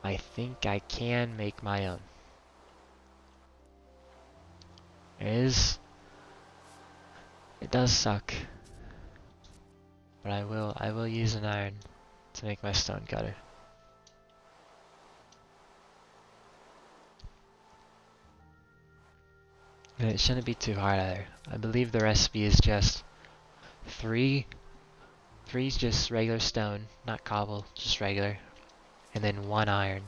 I think I can make my own. It does suck. But I will use an iron to make my stone cutter. And it shouldn't be too hard either. I believe the recipe is just three's just regular stone, not cobble, just regular, and then 1 iron.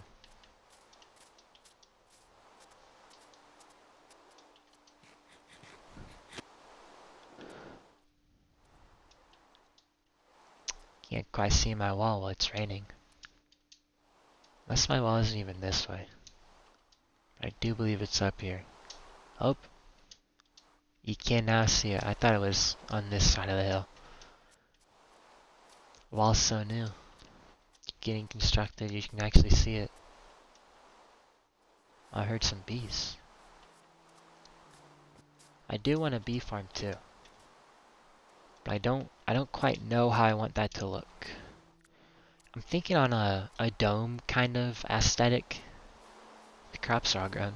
Can't quite see my wall while it's raining. Unless my wall isn't even this way. I do believe it's up here. Oh, you can now see it. I thought it was on this side of the hill. Wall's so new. Getting constructed, you can actually see it. I heard some bees. I do want a bee farm too. But I don't quite know how I want that to look. I'm thinking on a dome kind of aesthetic. The crops are all grown.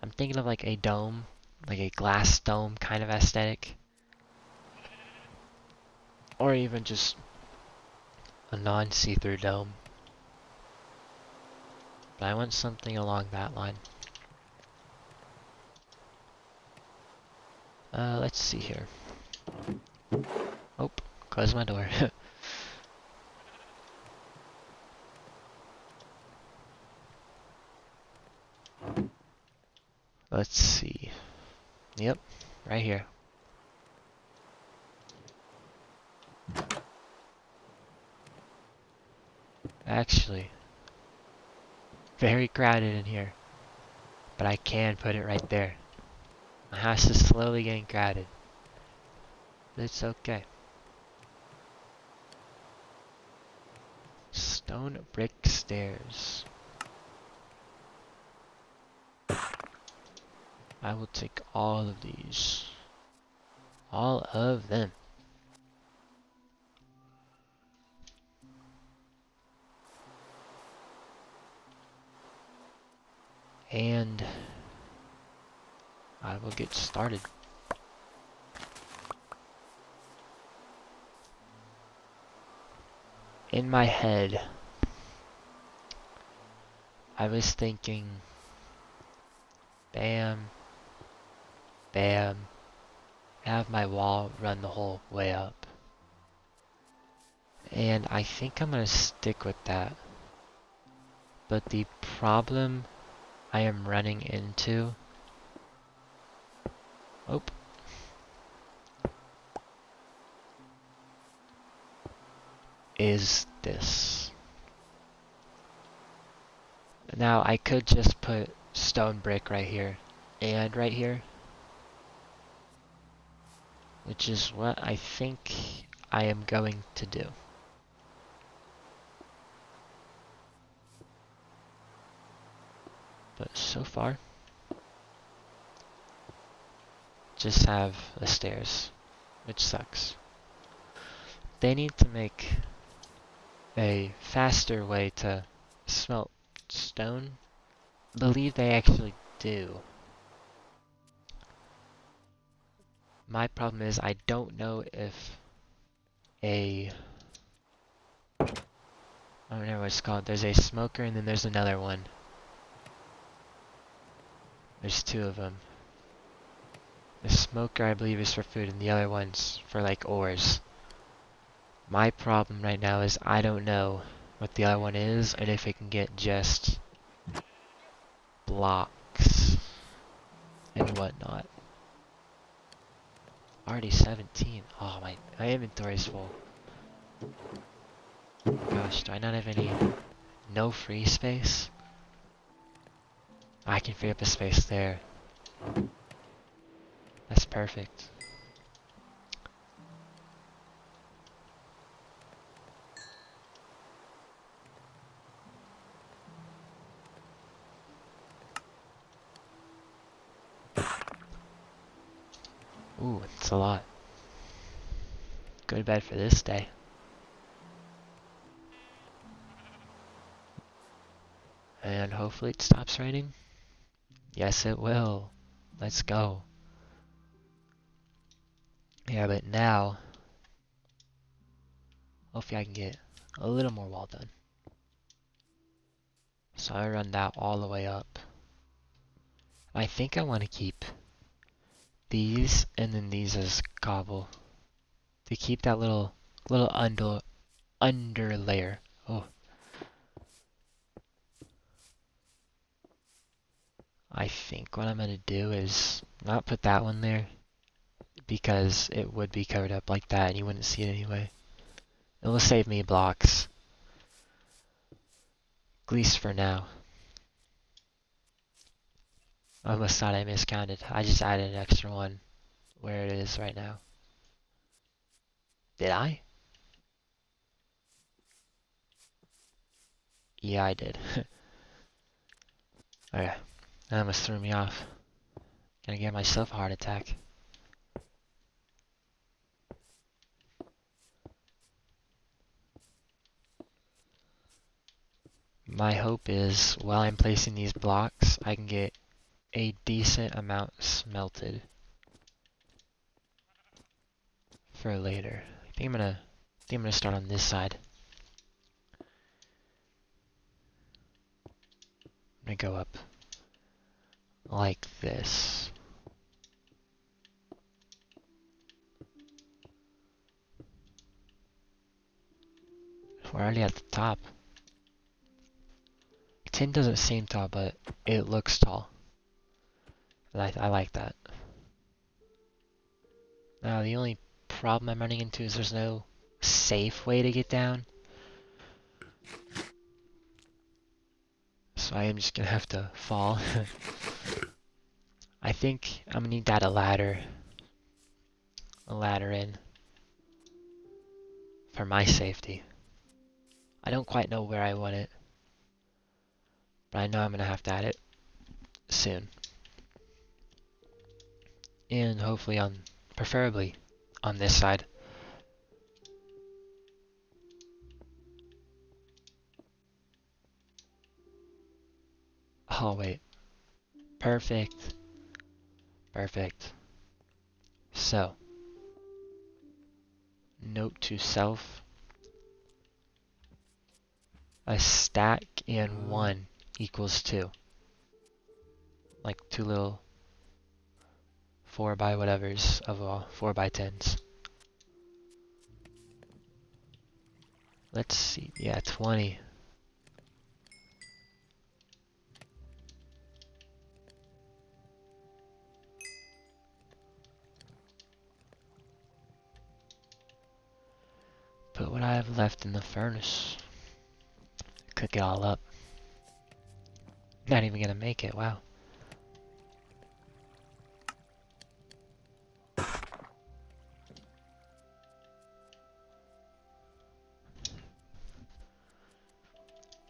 I'm thinking of like a dome, like a glass dome kind of aesthetic. Or even just a non-see-through dome. But I want something along that line. Let's see here. Oh, close my door. Let's see. Yep, right here. Actually, very crowded in here. But I can put it right there. My house is slowly getting crowded. But it's okay. Stone brick stairs. I will take all of these. All of them. And I will get started. In my head, I was thinking, bam, bam, have my wall run the whole way up. And I think I'm gonna stick with that. But the problem I am running into, is this. Now I could just put stone brick right here and right here, which is what I think I am going to do. But so far, just have the stairs, which sucks. They need to make a faster way to smelt stone. I believe they actually do. My problem is I don't know if I don't know what it's called. There's a smoker and then there's another one. There's two of them. The smoker I believe is for food and the other one's for like ores. My problem right now is I don't know what the other one is and if it can get just blocks and whatnot. Already 17. Oh, my inventory's full. Gosh, do I not have any... No free space? I can free up a space there. That's perfect. Ooh, it's a lot. Go to bed for this day. And hopefully it stops raining. Yes, it will. Let's go. Yeah, but now, hopefully I can get a little more wall done. So I run that all the way up. I think I want to keep these and then these as cobble to keep that little under layer. Oh, I think what I'm gonna do is not put that one there because it would be covered up like that and you wouldn't see it anyway. It will save me blocks, at least for now. I almost thought I miscounted. I just added an extra one where it is right now. Did I? Yeah, I did. Okay, that almost threw me off. Gonna give myself a heart attack. My hope is, while I'm placing these blocks, I can get a decent amount smelted for later. I think I'm gonna start on this side. I'm gonna go up like this. We're already at the top. 10 doesn't seem tall, but it looks tall. I like that. Now the only problem I'm running into is there's no safe way to get down. So I am just gonna have to fall. I think I'm gonna need to add a ladder in for my safety. I don't quite know where I want it, but I know I'm gonna have to add it soon. And hopefully preferably on this side. Oh wait, perfect. Perfect. So, note to self, a stack and 1 equals 2. Like 2 little 4 by whatevers of 4 by 10s. Let's see, yeah, 20. Put what I have left in the furnace. Cook it all up. Not even gonna make it, wow.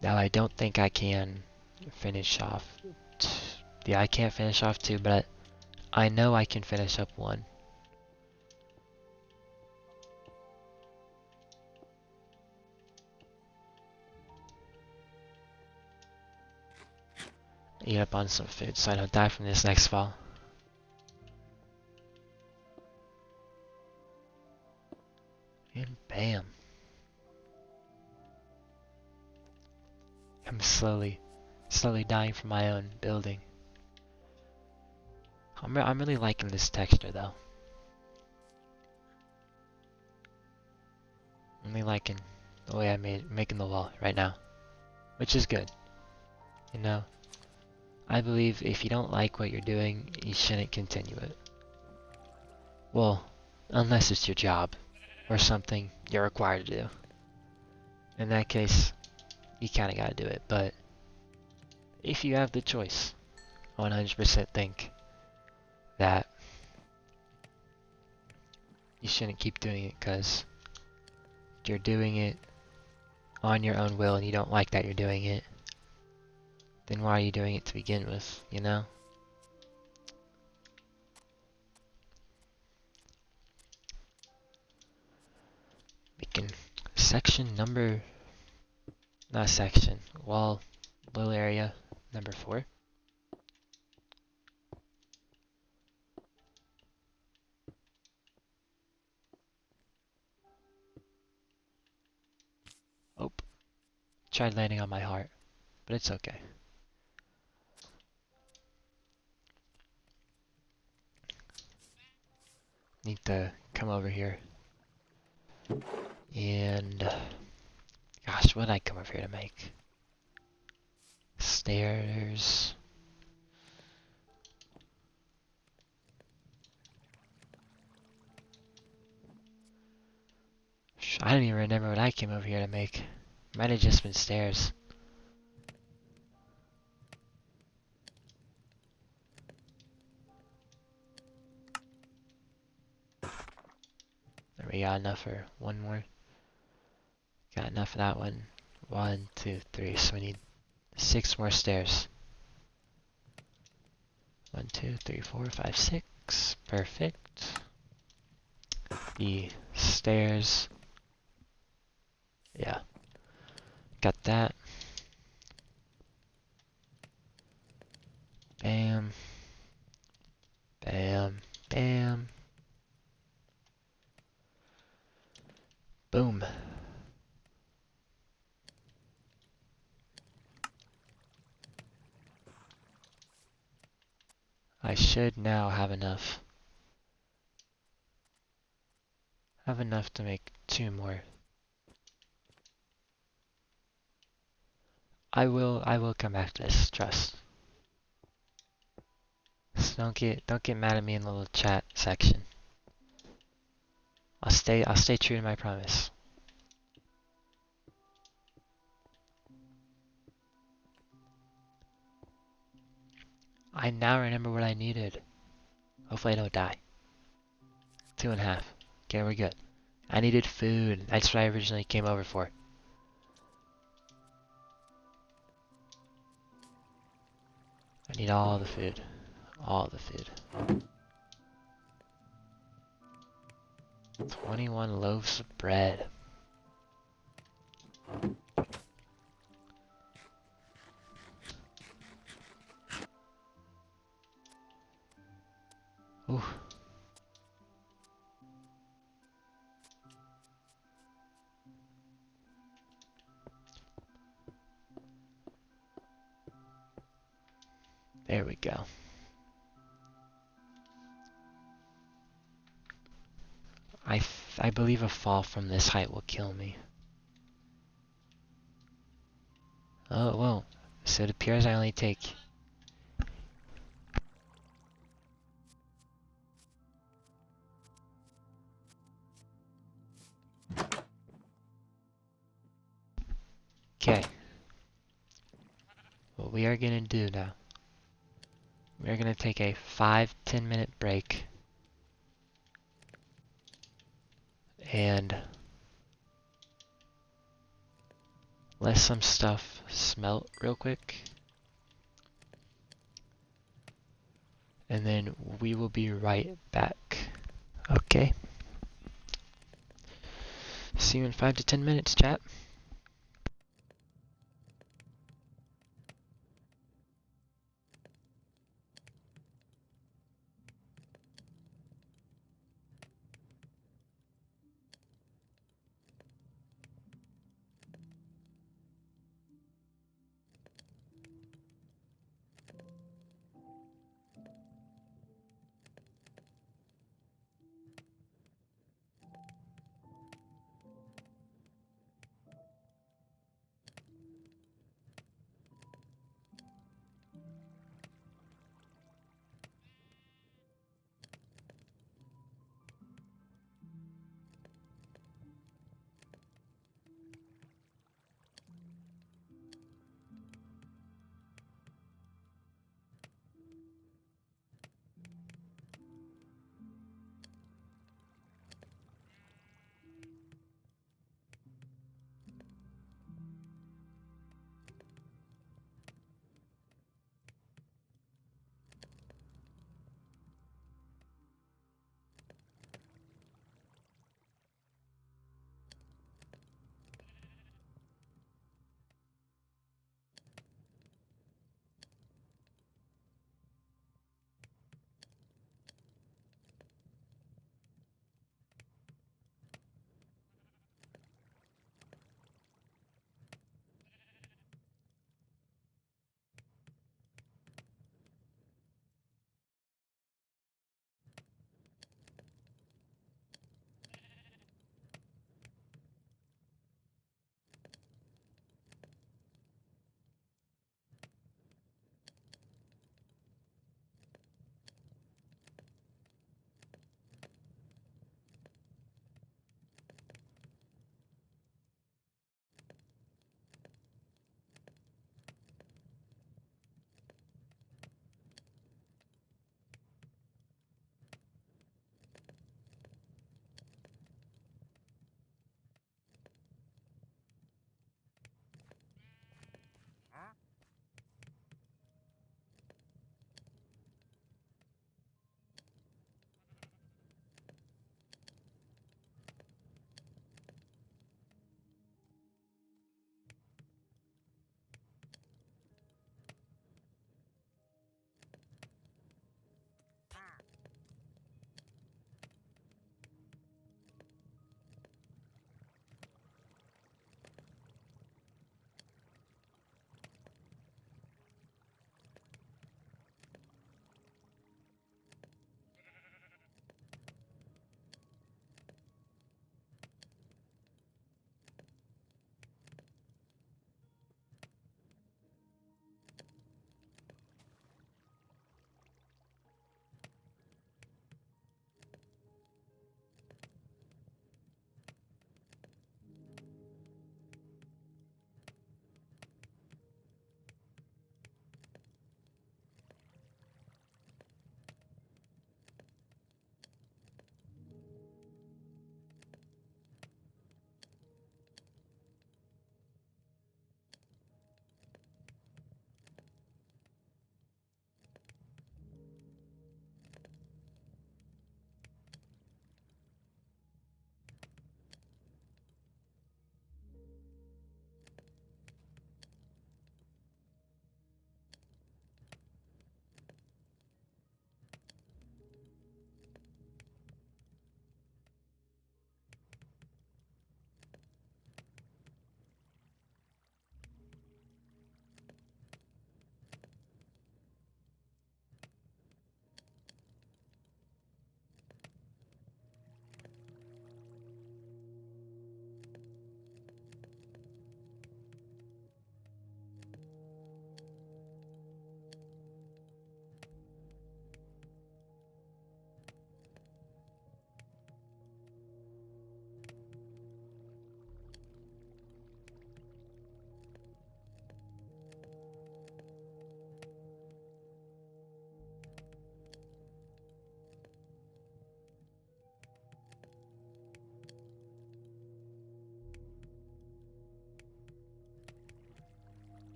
Now I don't think I can finish off. Yeah, I can't finish off 2, but I know I can finish up one. Eat up on some food so I don't die from this next fall. And bam. I'm slowly dying from my own building. I'm really liking this texture though. I'm really liking the way making the wall right now, which is good. You know, I believe if you don't like what you're doing, you shouldn't continue it. Well, unless it's your job or something you're required to do. In that case, you kind of gotta do it. But if you have the choice, I 100% think that you shouldn't keep doing it, because you're doing it on your own will and you don't like that you're doing it, then why are you doing it to begin with, you know? Making section number, not section, wall, little area number 4. Oh, tried landing on my heart, but it's okay. Need to come over here. And, gosh, what did I come over here to make? Stairs. I don't even remember what I came over here to make. Might have just been stairs. There we got enough for one more. Got enough for that one. 1, 2, 3. So we need 6 more stairs. 1, 2, 3, 4, 5, 6. Perfect. The stairs. Yeah. Got that. Bam. Bam. Bam. Boom. I should now have enough. Have enough to make 2 more. I will come back to this, trust. So don't get mad at me in the little chat section. I'll stay true to my promise. I now remember what I needed. Hopefully I don't die. 2.5. Okay, we're good. I needed food. That's what I originally came over for. I need all the food. All the food. 21 loaves of bread. Ooh. There we go. I believe a fall from this height will kill me. Oh, it won't. So it appears I only take... Okay. What we are gonna do now, we are gonna take a 5-10 minute break. And let some stuff smelt real quick. and then we will be right back. Okay. See you in 5 to 10 minutes, chat.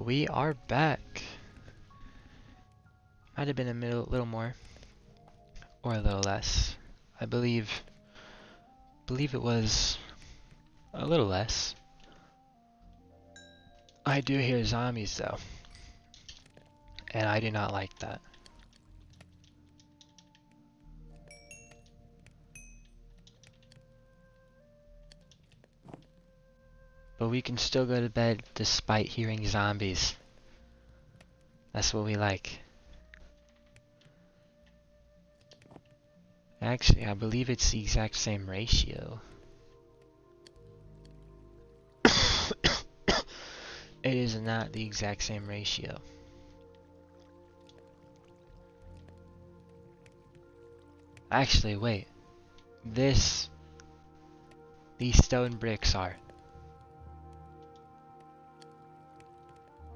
We are back. Might have been a little more, or a little less. I believe it was a little less. I do hear zombies though, and I do not like that. But we can still go to bed despite hearing zombies. That's what we like. Actually, I believe it's the exact same ratio. It is not the exact same ratio. Actually, wait. These stone bricks are.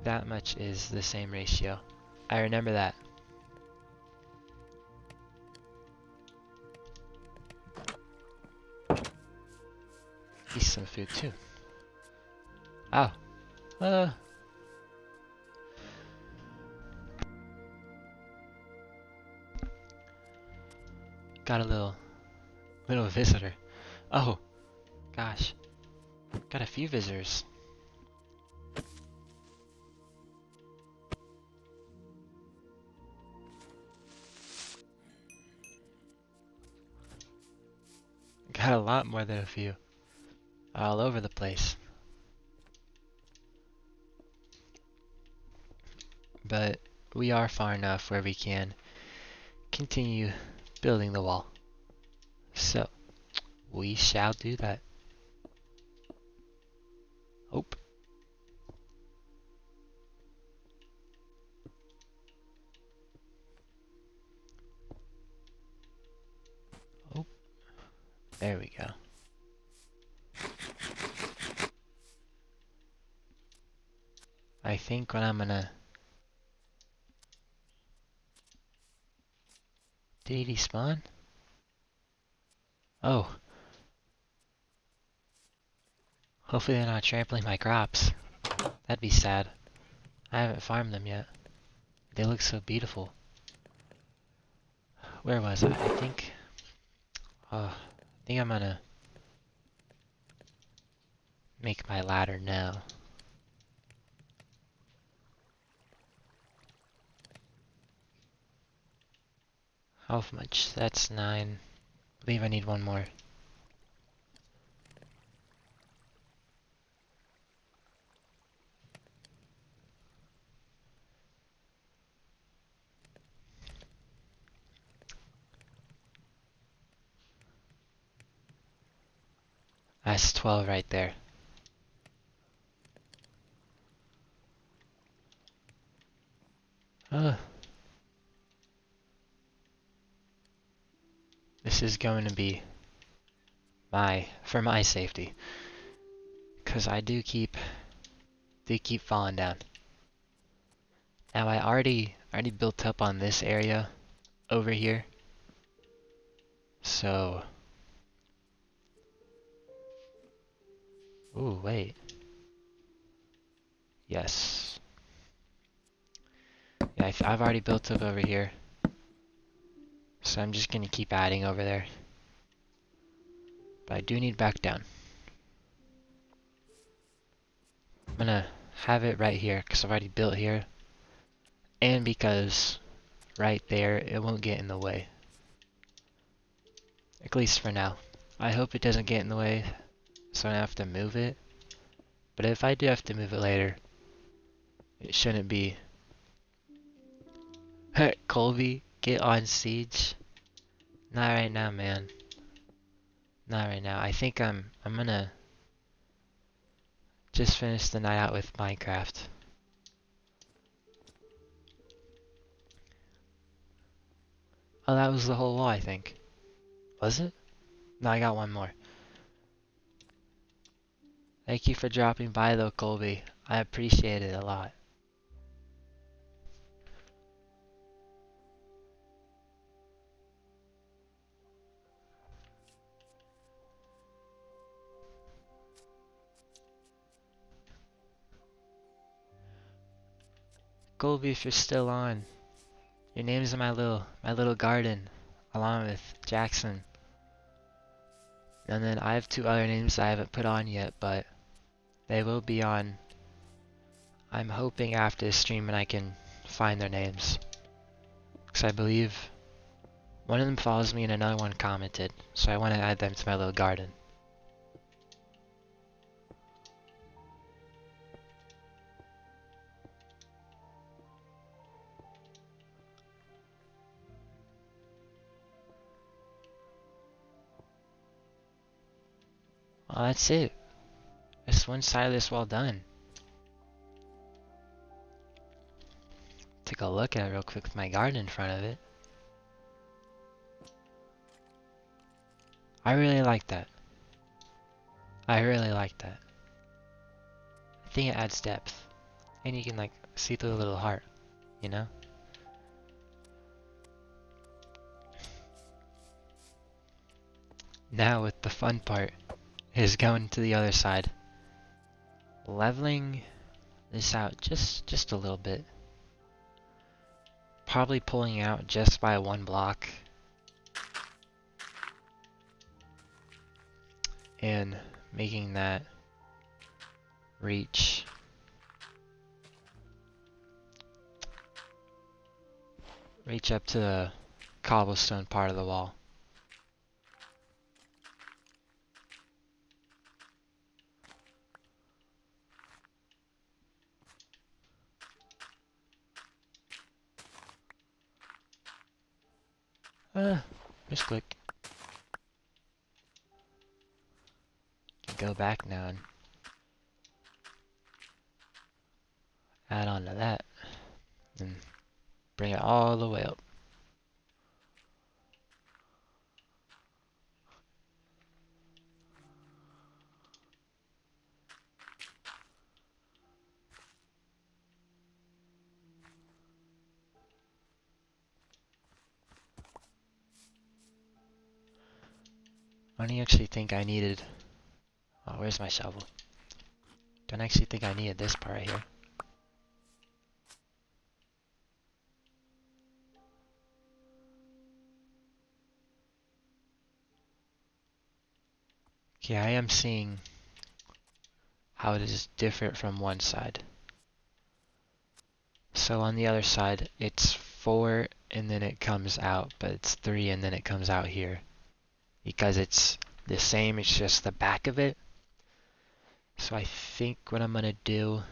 That much is the same ratio. I remember that. Eat some food too. Oh. Got a little visitor. Oh, gosh. Got a few visitors. Got a lot more than a few. All over the place. But we are far enough where we can continue building the wall. So, we shall do that. Oh. Oh. There we go. I think what I'm gonna... Did he despawn? Oh. Hopefully they're not trampling my crops. That'd be sad. I haven't farmed them yet. They look so beautiful. Where was I? I think I'm gonna make my ladder now. How much? That's 9. I believe I need one more. That's 12 right there. This is going to be for my safety. 'Cause I do keep falling down. Now I already built up on this area over here. So, ooh, wait. Yes. Yeah, I've already built up over here. So I'm just gonna keep adding over there. But I do need back down. I'm gonna have it right here because I've already built here. And because right there, it won't get in the way. At least for now. I hope it doesn't get in the way so I don't have to move it. But if I do have to move it later, it shouldn't be. Colby, get on siege. Not right now, man. Not right now. I think I'm gonna just finish the night out with Minecraft. Oh, that was the whole wall, I think. Was it? No, I got one more. Thank you for dropping by though, Colby. I appreciate it a lot. Colby, if you're still on, your name's in my little garden, along with Jackson. And then I have 2 other names I haven't put on yet, but they will be on. I'm hoping after this stream and I can find their names. Because I believe one of them follows me and another one commented, so I want to add them to my little garden. Well, that's it. That's one side of this wall done. Take a look at it real quick with my garden in front of it. I really like that. I really like that. I think it adds depth. And you can like see through the little heart, you know? Now with the fun part is going to the other side. Leveling this out just a little bit. Probably pulling out just by 1 block. And making that reach up to the cobblestone part of the wall. Misclick. Can go back now and add on to that. And bring it all the way up. I don't actually think I needed... Oh, where's my shovel? Don't actually think I needed this part right here. Okay, I am seeing how it is different from one side. So on the other side, it's 4 and then it comes out, but it's 3 and then it comes out here. Because it's the same, it's just the back of it. So I think what I'm gonna do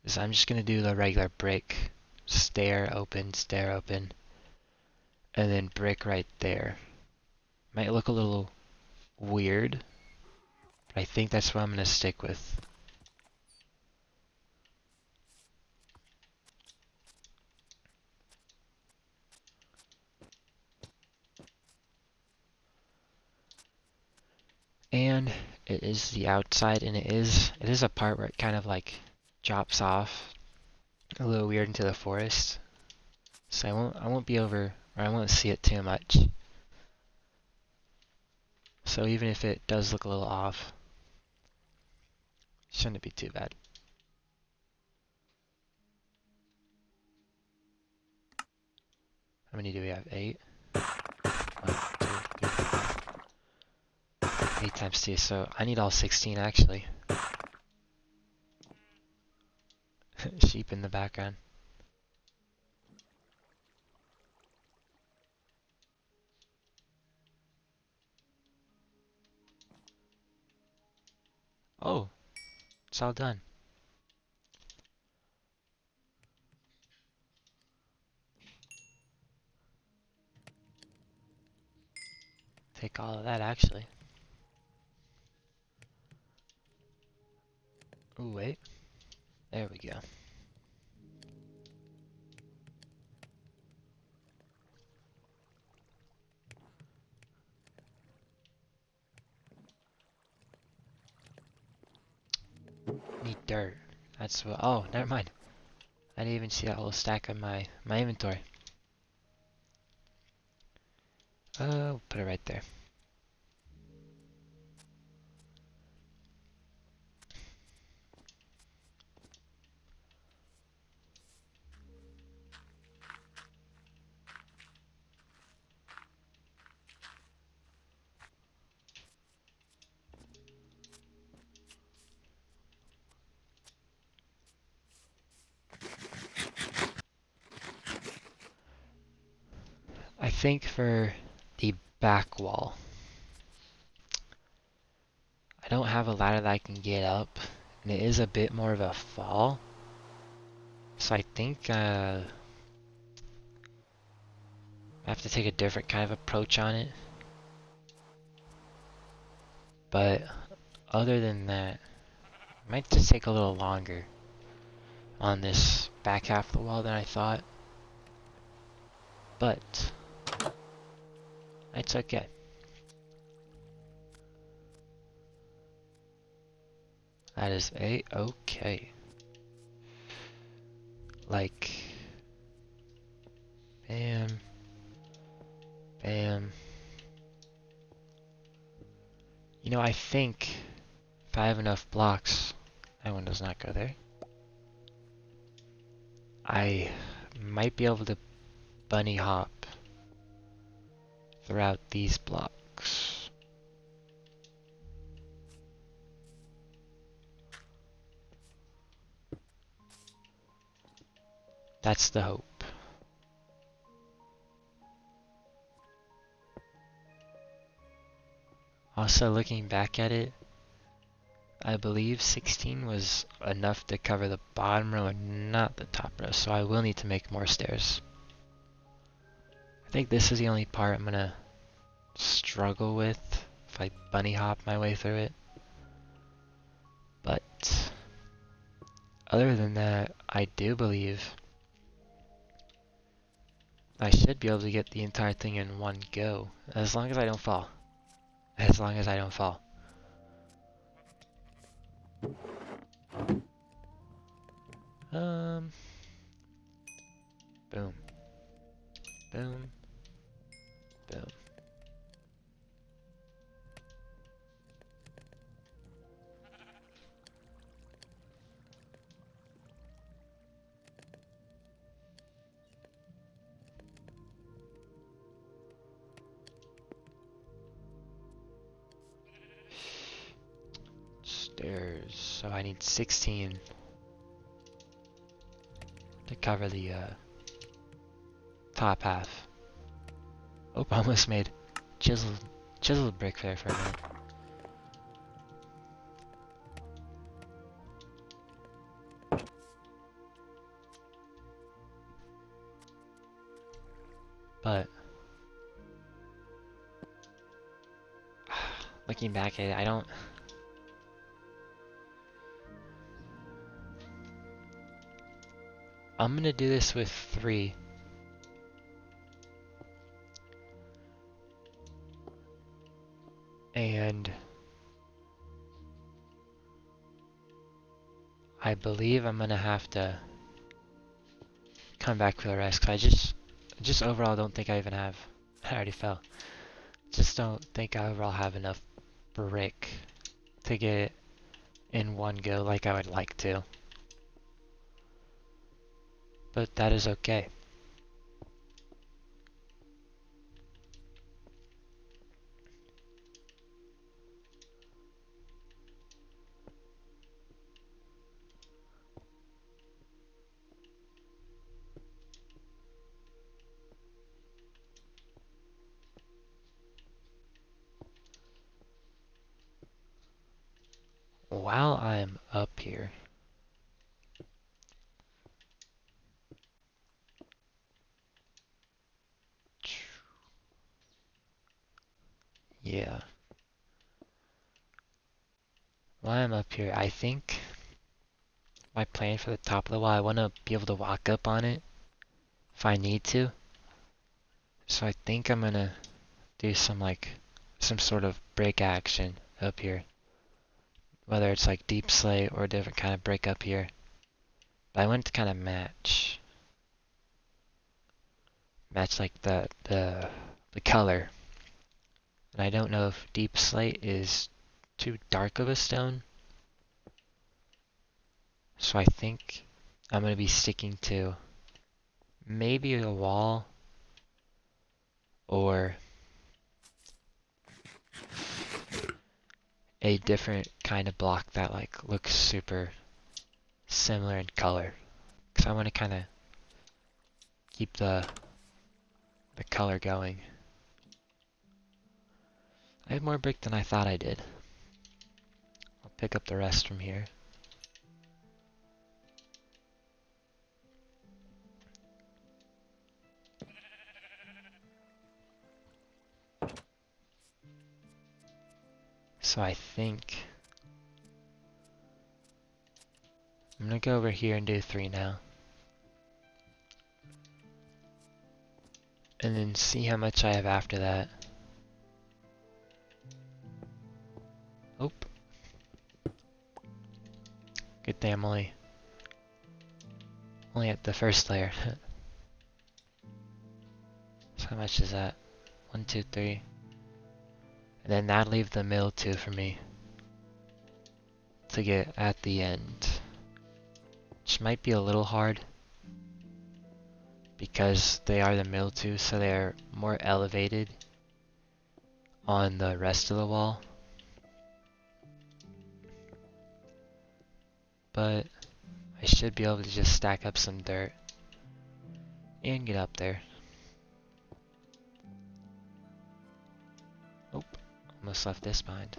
is I'm just gonna do the regular brick. Stair open, and then brick right there. Might look a little weird, but I think that's what I'm gonna stick with. And it is the outside, and it is a part where it kind of like drops off a little weird into the forest. So I won't be over, or I won't see it too much. So even if it does look a little off, shouldn't be too bad. How many do we have? 8? 1, 2, 3, 4. 8 times 2, so I need all 16 actually. Sheep in the background. Oh, it's all done. Take all of that actually. Ooh, wait. There we go. Need dirt. That's what. Oh, never mind. I didn't even see that whole stack in my inventory. Oh, put it right there. think for the back wall, I don't have a ladder that I can get up, and it is a bit more of a fall. So I think I have to take a different kind of approach on it. But other than that, it might just take a little longer on this back half of the wall than I thought. But it's okay. That is a-okay. Like, bam, bam. You know, I think if I have enough blocks, that one does not go there. I might be able to bunny hop throughout these blocks. That's the hope. Also, looking back at it, I believe 16 was enough to cover the bottom row and not the top row, so I will need to make more stairs. I think this is the only part I'm gonna struggle with if I bunny hop my way through it. But other than that, I do believe I should be able to get the entire thing in one go, as long as I don't fall. As long as I don't fall. Boom. Boom. Boom. Stairs. So I need 16 to cover the top half. Oh, I almost made chiseled brick there for a minute. But looking back at it, I'm gonna do this with 3. And I believe I'm gonna have to come back for the rest, cause I just overall don't think I even have, I already fell. Just don't think I overall have enough brick to get it in one go like I would like to. But that is okay. While I'm up here, yeah. While I'm up here, I think my plan for the top of the wall, I want to be able to walk up on it if I need to. So I think I'm gonna do some sort of break action up here. Whether it's like deep slate or a different kind of break up here. But I want to kind of match like the color. And I don't know if deep slate is too dark of a stone. So I think I'm going to be sticking to maybe a wall or a different kind of block that looks super similar in color. Because I want to kind of keep the the color going. I have more brick than I thought I did. I'll pick up the rest from here. So I think I'm gonna go over here and do 3 now. And then see how much I have after that. Oh. Good thing I'm only at the first layer. So how much is that? 1, 2, 3. And then that'll leave the middle 2 for me to get at the end. Which might be a little hard because they are the middle 2, so they're more elevated on the rest of the wall. But I should be able to just stack up some dirt and get up there. Oh, almost left this behind.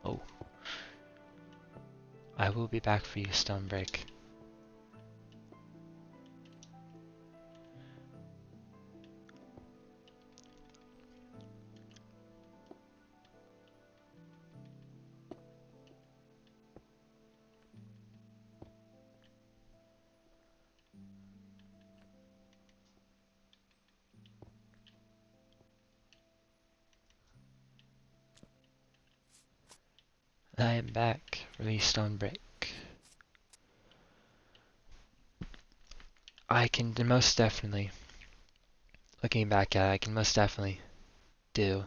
Oh. I will be back for you, stone brick. I am back. Release stone brick. I can most definitely, looking back at it, I can most definitely do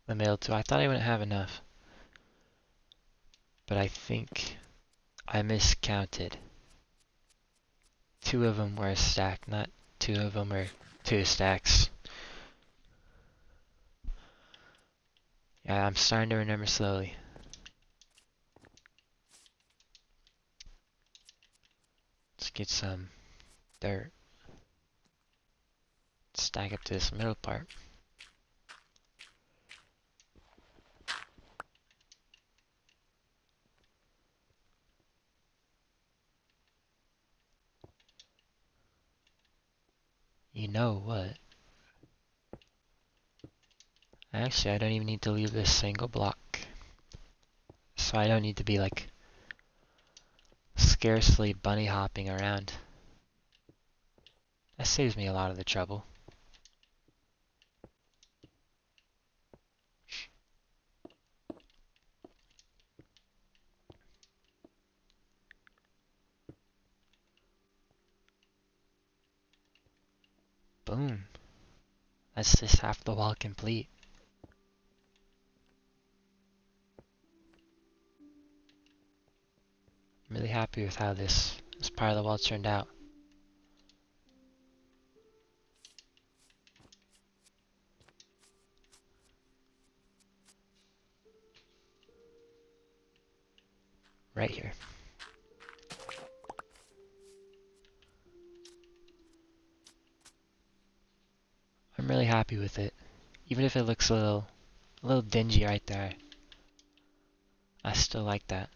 the middle 2. I thought I wouldn't have enough, but I think I miscounted. 2 of them were a stack, not 2 of them were 2 stacks. Yeah, I'm starting to remember slowly. Let's get some dirt. Stack up to this middle part. You know what? Actually, I don't even need to leave this single block. So I don't need to be like scarcely bunny hopping around. That saves me a lot of the trouble. Boom. That's just half the wall complete. I'm really happy with how this part of the wall turned out. Right here. I'm really happy with it. Even if it looks a little dingy right there, I still like that.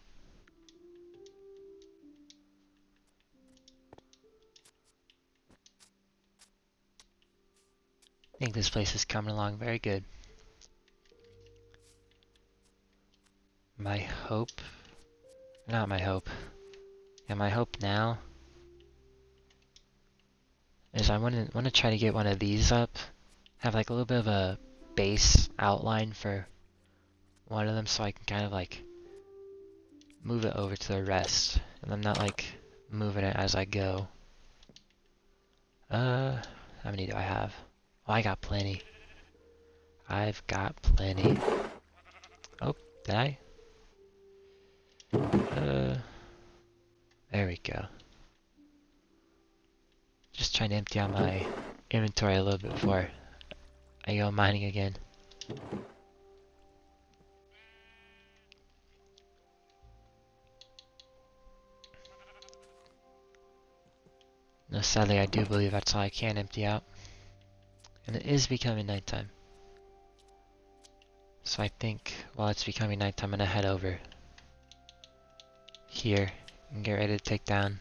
I think this place is coming along very good. My hope, not my hope, yeah, my hope now is I want to try to get one of these up, have like a little bit of a base outline for one of them so I can kind of like move it over to the rest, and I'm not like moving it as I go. How many do I have? Oh, I got plenty. I've got plenty. Oh, did I? There we go. Just trying to empty out my inventory a little bit before I go mining again. sadly, I do believe that's all I can empty out. And it is becoming nighttime. So I think while it's becoming nighttime, I'm gonna head over here and get ready to take down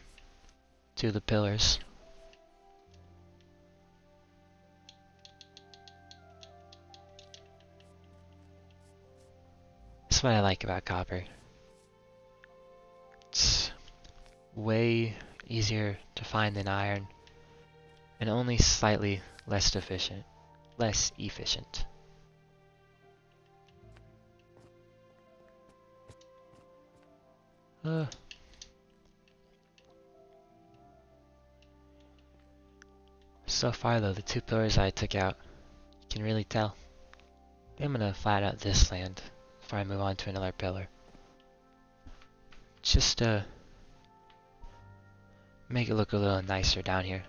2 of the pillars. That's what I like about copper. It's way easier to find than iron, and only slightly less efficient. Uh, so far though, the 2 pillars I took out, you can really tell. I'm gonna flat out this land before I move on to another pillar. Just to make it look a little nicer down here.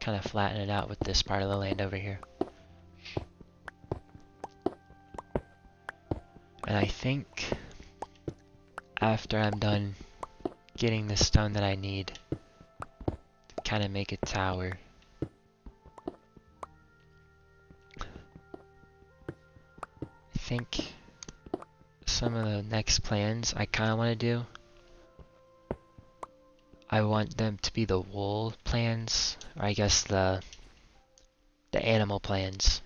Kind of flatten it out with this part of the land over here. And I think after I'm done getting the stone that I need to kind of make a tower, I think some of the next plans I kind of want to do, I want them to be the wool plans, or I guess the animal plans.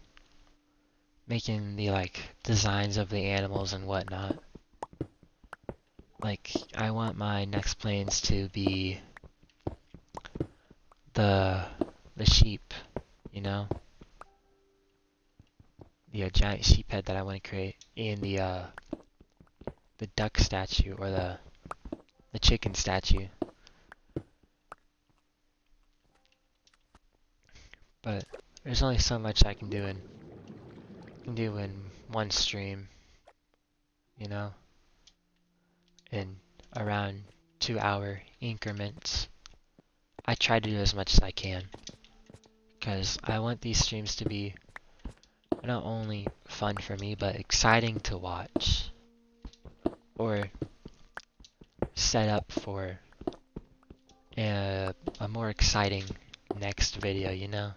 Making the like designs of the animals and whatnot. Like, I want my next plans to be the sheep, you know? The giant sheep head that I want to create, and the duck statue, or the chicken statue. But there's only so much I can do in one stream, you know? In around 2-hour increments. I try to do as much as I can, because I want these streams to be not only fun for me, but exciting to watch, or set up for a more exciting next video, you know?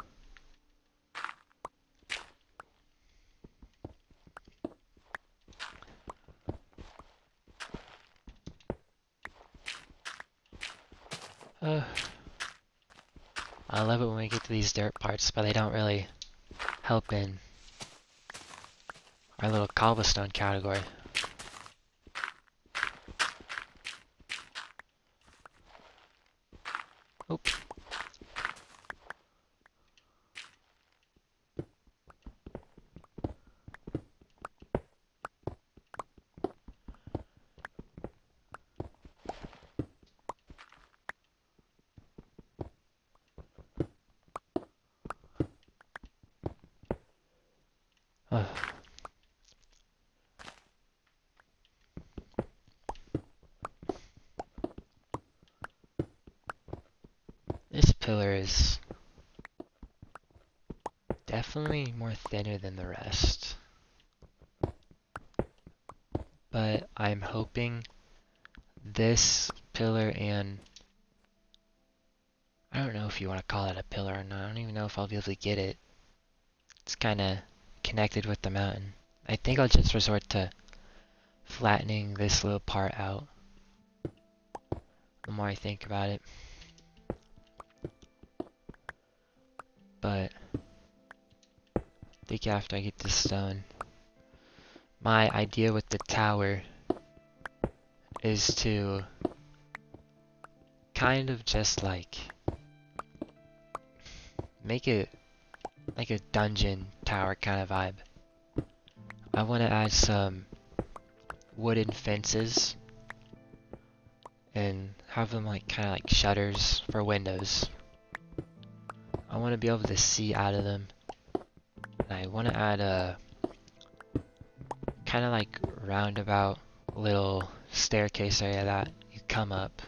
I love it when we get to these dirt parts, but they don't really help in our little cobblestone category. Oop. This pillar is definitely more thinner than the rest. But I'm hoping this pillar, and I don't know if you want to call it a pillar or not. I don't even know if I'll be able to get it. It's kind of connected with the mountain. I think I'll just resort to flattening this little part out the more I think about it. But I think after I get this stone, my idea with the tower is to kind of just like make it like a dungeon tower kind of vibe. I want to add some wooden fences and have them like kind of like shutters for windows. I want to be able to see out of them. And I want to add a kind of like roundabout little staircase area that you come up.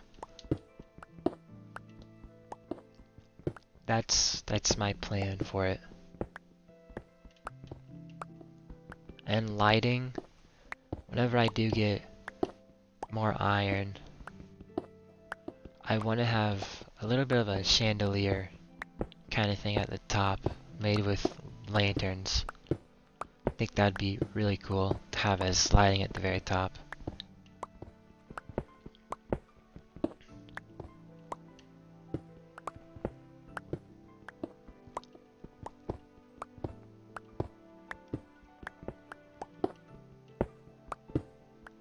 That's my plan for it. And lighting, whenever I do get more iron, I want to have a little bit of a chandelier kind of thing at the top, made with lanterns. I think that'd be really cool to have as lighting at the very top.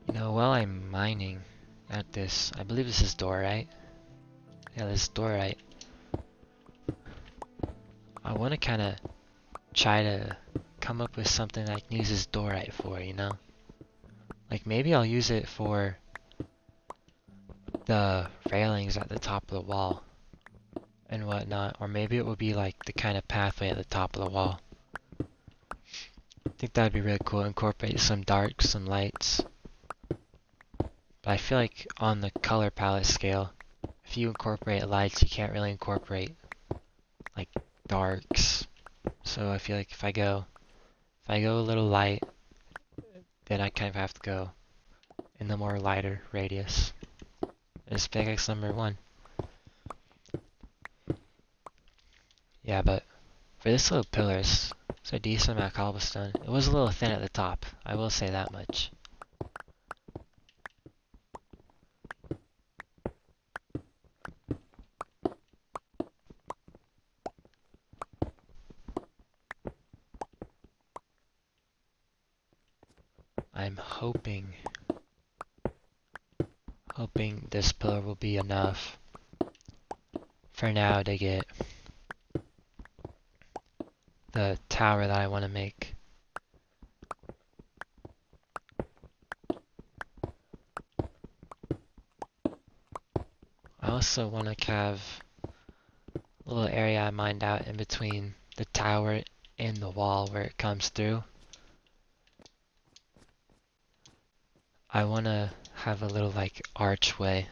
You know, while I'm mining at this, I believe this is dorite. Yeah, this is dorite. I want to kind of try to come up with something that I can use this dorite for, you know? Like maybe I'll use it for the railings at the top of the wall and whatnot, or maybe it would be like the kind of pathway at the top of the wall. I think that'd be really cool. Incorporate some darks, some lights. But I feel like on the color palette scale, if you incorporate lights, you can't really incorporate like darks. So I feel like if I go a little light, then I kind of have to go in the more lighter radius. It's pickaxe number 1. Yeah, but for this little pillar, it's a decent amount of cobblestone. It was a little thin at the top, I will say that much. I'm hoping this pillar will be enough for now to get the tower that I want to make. I also want to have a little area I mined out in between the tower and the wall where it comes through. I want to have a little like archway.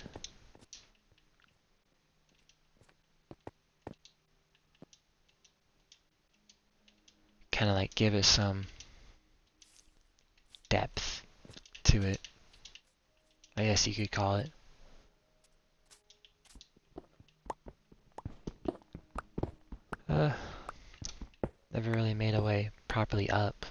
Kind of like give it some depth to it, I guess you could call it. Never really made a way properly up.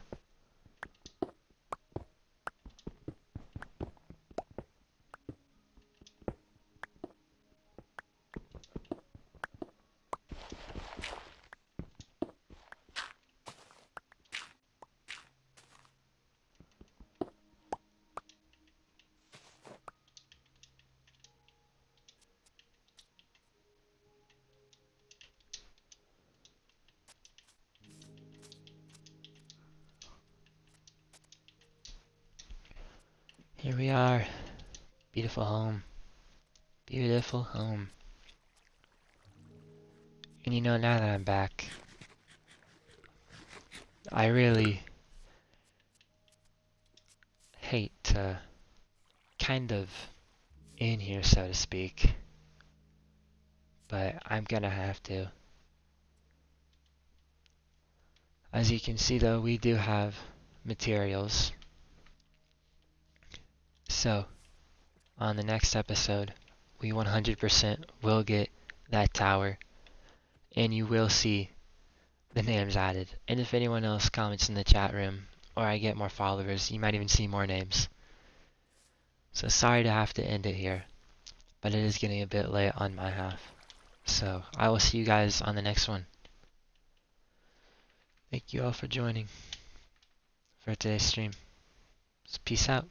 Here we are. Beautiful home. Beautiful home. And you know, now that I'm back, I really hate to kind of in here, so to speak, but I'm gonna have to. As you can see though, we do have materials. So, on the next episode, we 100% will get that tower, and you will see the names added. And if anyone else comments in the chat room, or I get more followers, you might even see more names. So sorry to have to end it here, but it is getting a bit late on my half. So I will see you guys on the next one. Thank you all for joining for today's stream. So peace out.